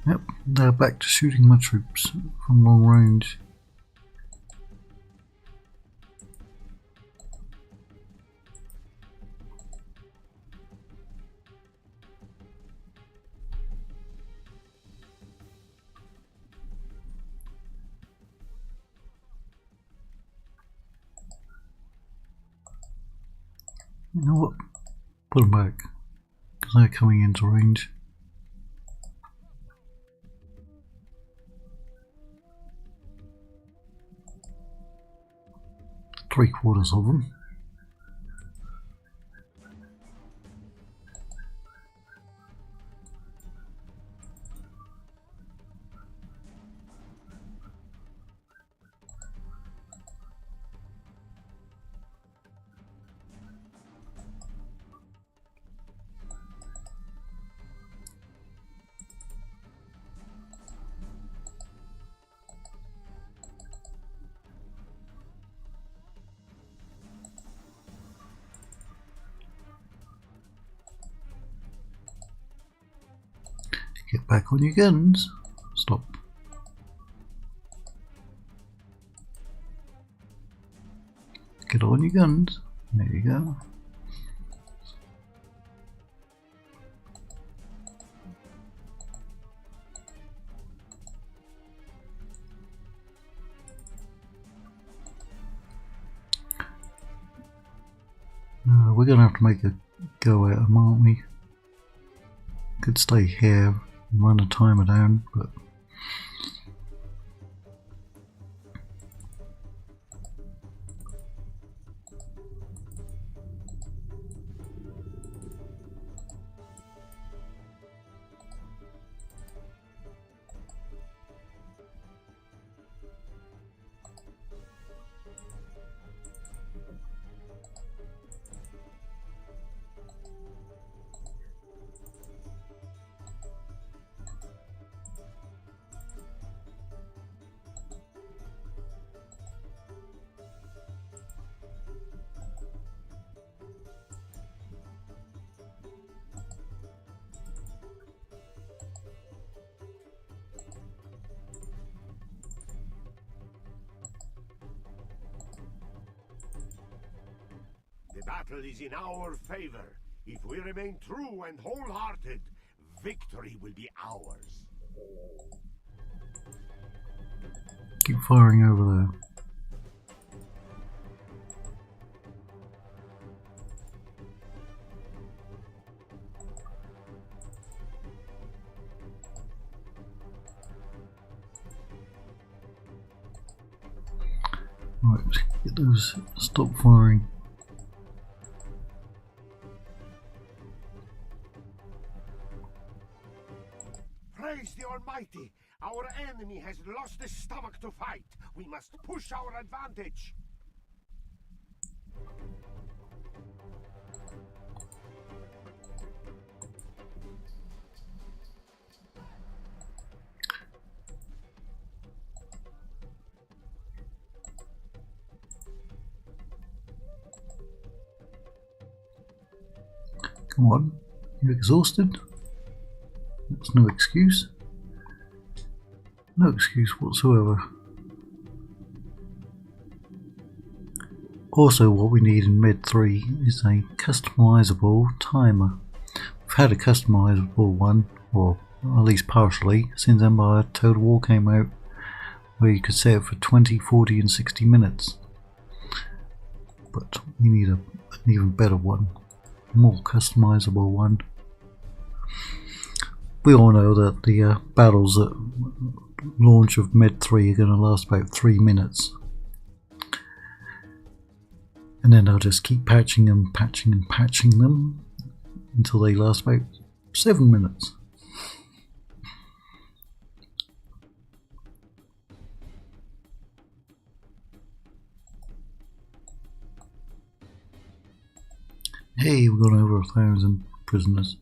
Speaker 1: Yep, they're back to shooting my troops from long range. You know what? Put them back, because they're coming into range. Three-quarters of them. Get back on your guns. Stop. Get on your guns. There you go. We're going to have to make a go at them, aren't we? Could stay here and run the timer down, but
Speaker 2: The battle is in our favor. If we remain true and wholehearted, victory will be ours.
Speaker 1: keep firing over there. Right, get those. Stop firing.
Speaker 3: Praise the Almighty! Our enemy has lost his stomach to fight. We must push our advantage.
Speaker 1: Come on, you're exhausted? That's no excuse. No excuse whatsoever. Also, what we need in Med 3 is a customizable timer. We've had a customizable one, or at least partially, since Empire Total War came out, where you could set it for 20, 40 and 60 minutes. But we need an even better one. More customizable one. We all know that the battles at launch of Med 3 are going to last about 3 minutes, and then they'll just keep patching and patching and patching them until they last about 7 minutes. Hey, we've got over 1,000 prisoners.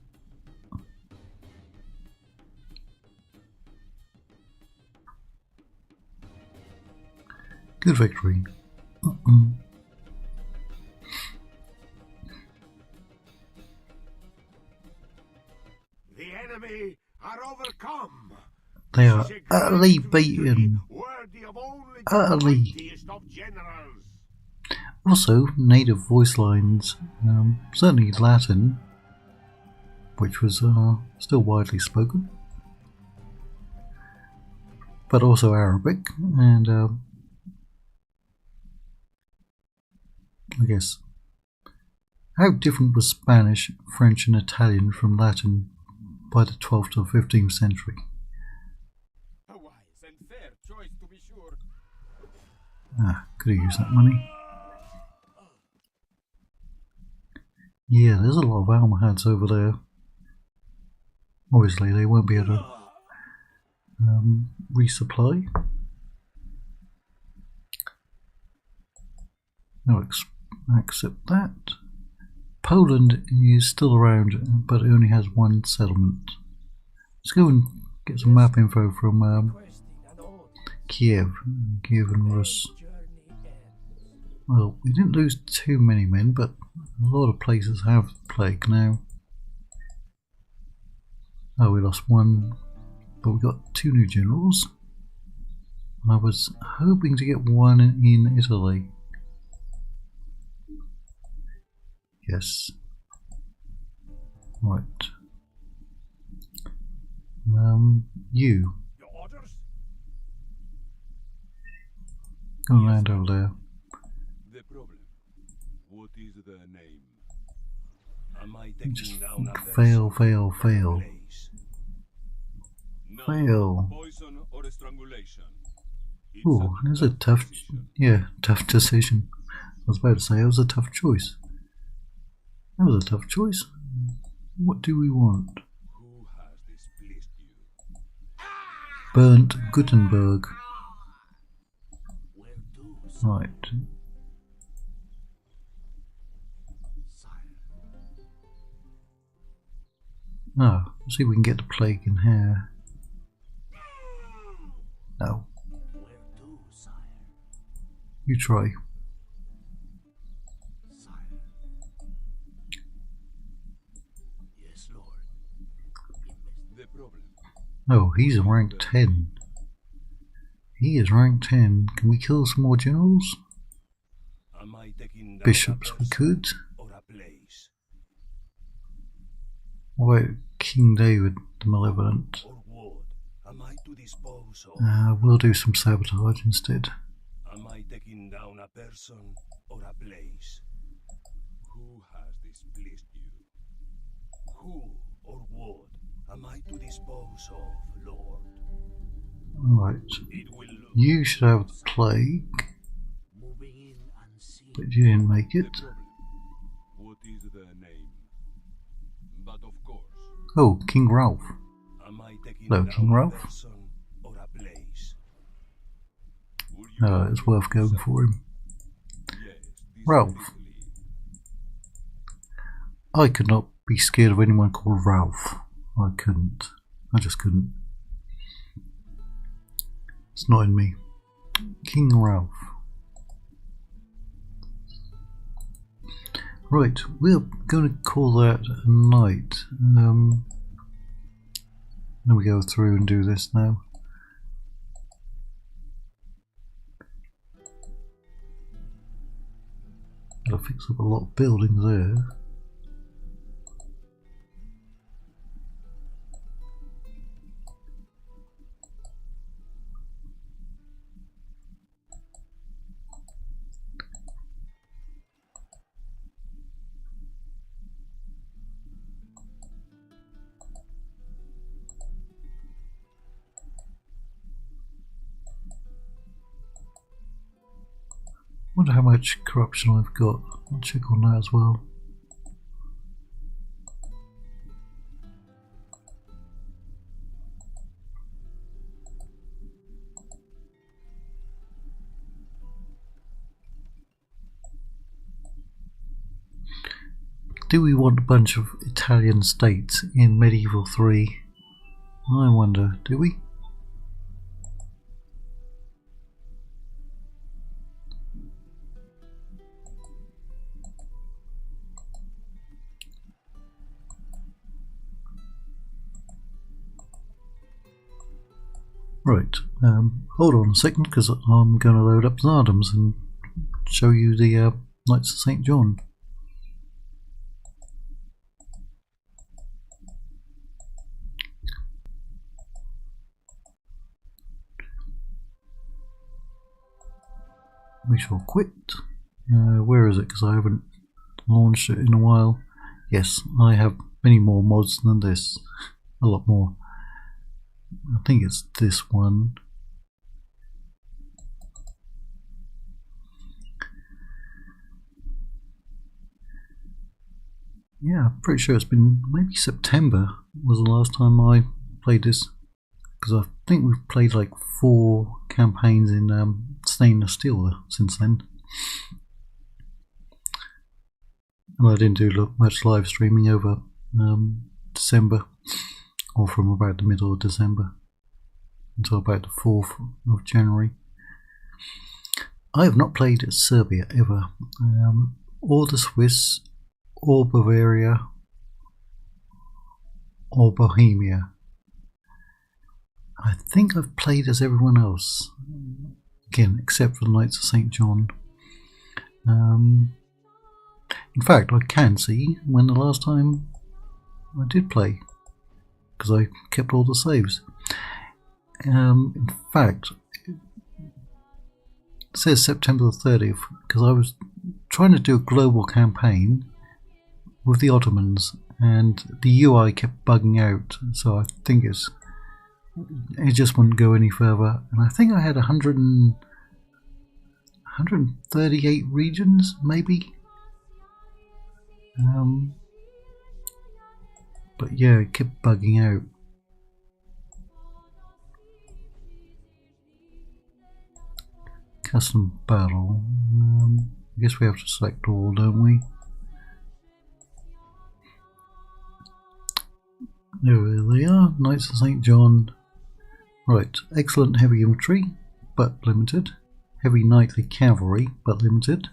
Speaker 1: Good victory.
Speaker 3: The enemy are overcome.
Speaker 1: They are utterly beaten.
Speaker 3: Worthy of only the
Speaker 1: Utterly.
Speaker 3: mightiest of generals.
Speaker 1: Also, native voice lines, certainly Latin, which was still widely spoken, but also Arabic, and I guess, how different was Spanish, French and Italian from Latin by the 12th or 15th century?
Speaker 2: A wise and fair choice, to be sure.
Speaker 1: Could have used that money. Yeah, there's a lot of Almohads over there. Obviously, they won't be able to resupply. No, accept that. Poland is still around, but it only has one settlement. Let's go and get some map info from Kiev and Rus. Well, we didn't lose too many men, but a lot of places have the plague now. Oh, we lost one, but we got 2 new generals. I was hoping to get one in Italy. Yes. Right. You.
Speaker 3: Your orders?
Speaker 1: Go and land over there.
Speaker 2: The problem. What is the name? Am I taking
Speaker 1: Just
Speaker 2: down a
Speaker 1: fail,
Speaker 2: person
Speaker 1: fail,
Speaker 2: or a
Speaker 1: fail.
Speaker 2: place? No,
Speaker 1: Fail.
Speaker 2: Poison or strangulation. It's
Speaker 1: Oh, that's a tough,
Speaker 2: decision.
Speaker 1: yeah, tough decision. I was about to say it was a tough choice. That was a tough choice. What do we want?
Speaker 2: Who has displeased you?
Speaker 1: Burnt Gutenberg.
Speaker 3: Where to,
Speaker 1: Right.
Speaker 3: sire?
Speaker 1: Oh, let's see if we can get the plague in here. No,
Speaker 3: Where to, sire?
Speaker 1: you try.
Speaker 3: Sire. Yes, Lord.
Speaker 2: The problem.
Speaker 1: Oh, he's rank 10. He is rank 10. Can we kill some more generals?
Speaker 2: Am I taking down
Speaker 1: Bishops,
Speaker 2: a
Speaker 1: we
Speaker 2: person
Speaker 1: could.
Speaker 2: or a place?
Speaker 1: What about King David the Malevolent?
Speaker 2: Or what? Am I to dispose of?
Speaker 1: We'll do some sabotage instead.
Speaker 2: Am I taking down a person or a place? Who has displeased you? Who or what am I to dispose of, Lord?
Speaker 1: Right.
Speaker 2: It will look
Speaker 1: You should have the plague.
Speaker 3: Moving
Speaker 1: but you didn't make
Speaker 2: No
Speaker 1: it.
Speaker 2: problem. What is the name? But of course,
Speaker 1: Oh, King Ralph.
Speaker 2: am I taking
Speaker 1: Hello,
Speaker 2: down
Speaker 1: King
Speaker 2: a
Speaker 1: Ralph.
Speaker 2: person or a place? Would you like
Speaker 1: It's
Speaker 2: him
Speaker 1: worth
Speaker 2: to
Speaker 1: going
Speaker 2: sell?
Speaker 1: for him.
Speaker 2: Yes,
Speaker 1: Ralph.
Speaker 2: decidedly.
Speaker 1: I could not be scared of anyone called Ralph. I couldn't. I just couldn't. It's not in me. King Ralph. Right, we're going to call that a night. Then we go through and do this now. I'll fix up a lot of buildings there. Wonder how much corruption I've got. I'll check on that as well. Do we want a bunch of Italian states in Medieval 3? I wonder, do we? Right, hold on a second, because I'm going to load up Zardoms and show you the Knights of St. John. We shall quit. Where is it? Because I haven't launched it in a while. Yes, I have many more mods than this. A lot more. I think it's this one. Yeah, I'm pretty sure it's been maybe September was the last time I played this, because I think we've played like 4 campaigns in stainless steel since then. And I didn't do much live streaming over December, or from about the middle of December until about the 4th of January. I have not played Serbia ever, or the Swiss, or Bavaria, or Bohemia. I think I've played as everyone else, again, except for the Knights of St. John. In fact, I can see when the last time I did play, because I kept all the saves. In fact, it says September the 30th, because I was trying to do a global campaign with the Ottomans, and the UI kept bugging out, so I think it just wouldn't go any further. And I think I had 138 regions, maybe. But yeah, it kept bugging out. Custom battle. I guess we have to select all, don't we? There they are, Knights of St. John. Right, excellent heavy infantry, but limited. Heavy knightly cavalry, but limited.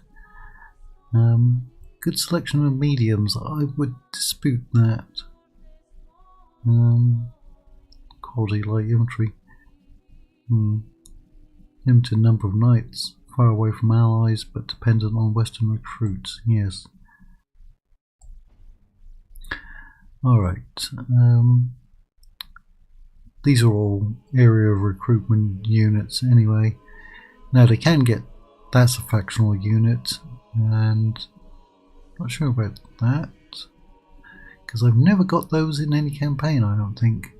Speaker 1: Good selection of mediums. I would dispute that. Quality light infantry. Limited number of knights. Far away from allies, but dependent on Western recruits. Yes. Alright. These are all area of recruitment units anyway. Now they can get, that's a factional unit, and not sure about that, because I've never got those in any campaign, I don't think.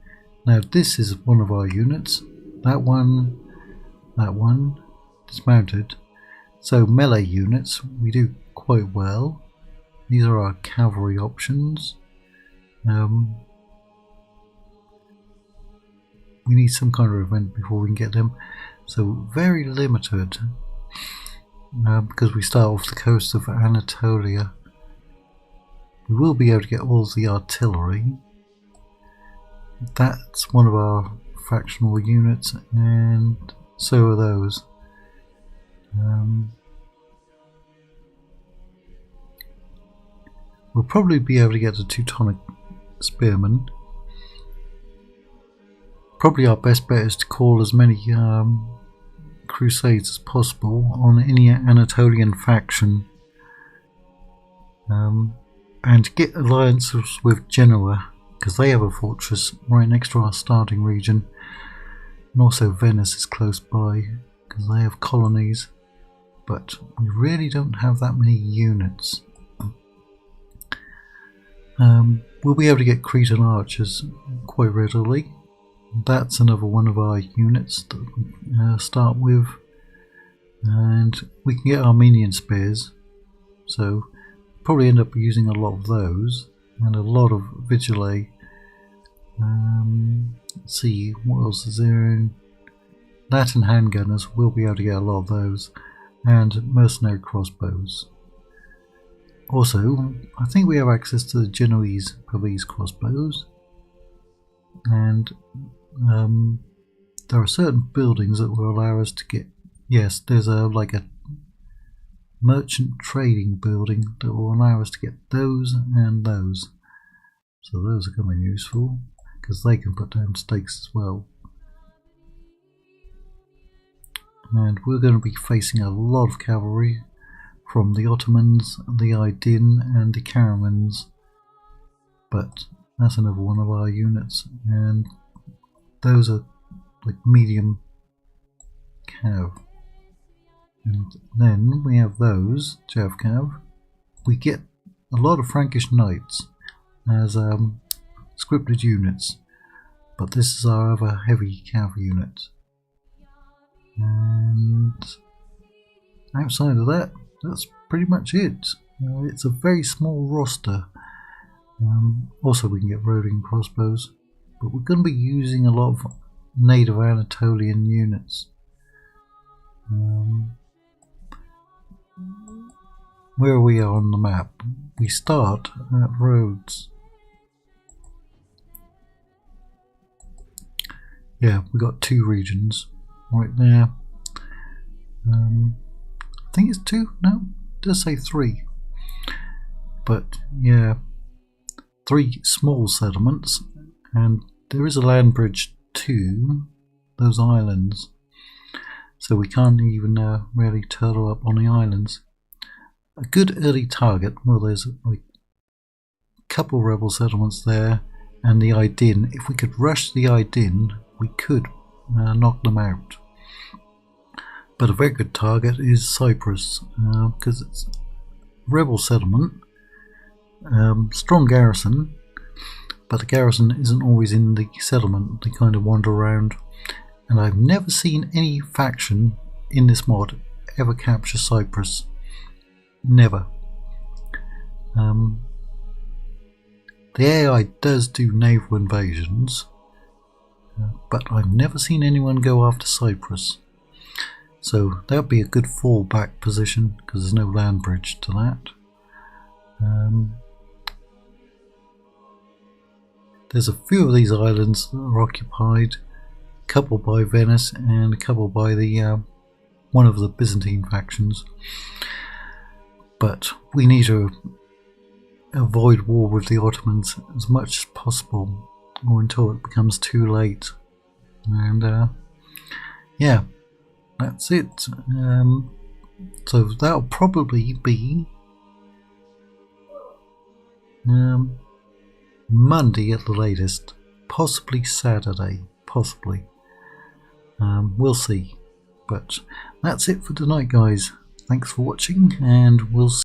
Speaker 1: Now this is one of our units. That one, dismounted. So melee units, we do quite well. These are our cavalry options. We need some kind of event before we can get them. So very limited. Because we start off the coast of Anatolia. We will be able to get all the artillery. That's one of our factional units, and so are those. We'll probably be able to get the Teutonic Spearmen. Probably our best bet is to call as many crusades as possible on any Anatolian faction, and get alliances with Genoa, because they have a fortress right next to our starting region, and also Venice is close by because they have colonies, but we really don't have that many units. We'll be able to get Cretan archers quite readily. That's another one of our units that we start with, and we can get Armenian spears, so probably end up using a lot of those and a lot of Vigilae. Let's see, what else is there? Latin handgunners, we'll be able to get a lot of those, and mercenary crossbows. Also, I think we have access to the Genoese Pavese crossbows, and there are certain buildings that will allow us to get. Yes, there's like a merchant trading building that will allow us to get those and those. So those are coming useful because they can put down stakes as well. And we're going to be facing a lot of cavalry from the Ottomans, the Aydin and the Karamans, but that's another one of our units, and those are like medium cav. And then we have those Jav cav. We get a lot of Frankish knights as scripted units, but this is our other heavy cav unit. And outside of that, that's pretty much it. It's a very small roster. Also we can get Rodin crossbows, but we're going to be using a lot of native Anatolian units. Where we are on the map, we start at Rhodes. Yeah, we got two regions right there. I think it's two, no, it does say three, but yeah, three small settlements, and there is a land bridge to those islands, so we can't even really turtle up on the islands. A good early target, well, there's like a couple rebel settlements there, and the Aydin. If we could rush the Aydin, we could knock them out. But a very good target is Cyprus, because it's a rebel settlement, strong garrison, but the garrison isn't always in the settlement, they kind of wander around, and I've never seen any faction in this mod ever capture Cyprus. Never. The AI does do naval invasions, but I've never seen anyone go after Cyprus. So that would be a good fallback position because there's no land bridge to that. There's a few of these islands that are occupied, a couple by Venice and a couple by the one of the Byzantine factions. But we need to avoid war with the Ottomans as much as possible, or until it becomes too late. And yeah, that's it. So that'll probably be Monday at the latest, possibly Saturday, possibly. We'll see. But that's it for tonight, guys. Thanks for watching, and we'll see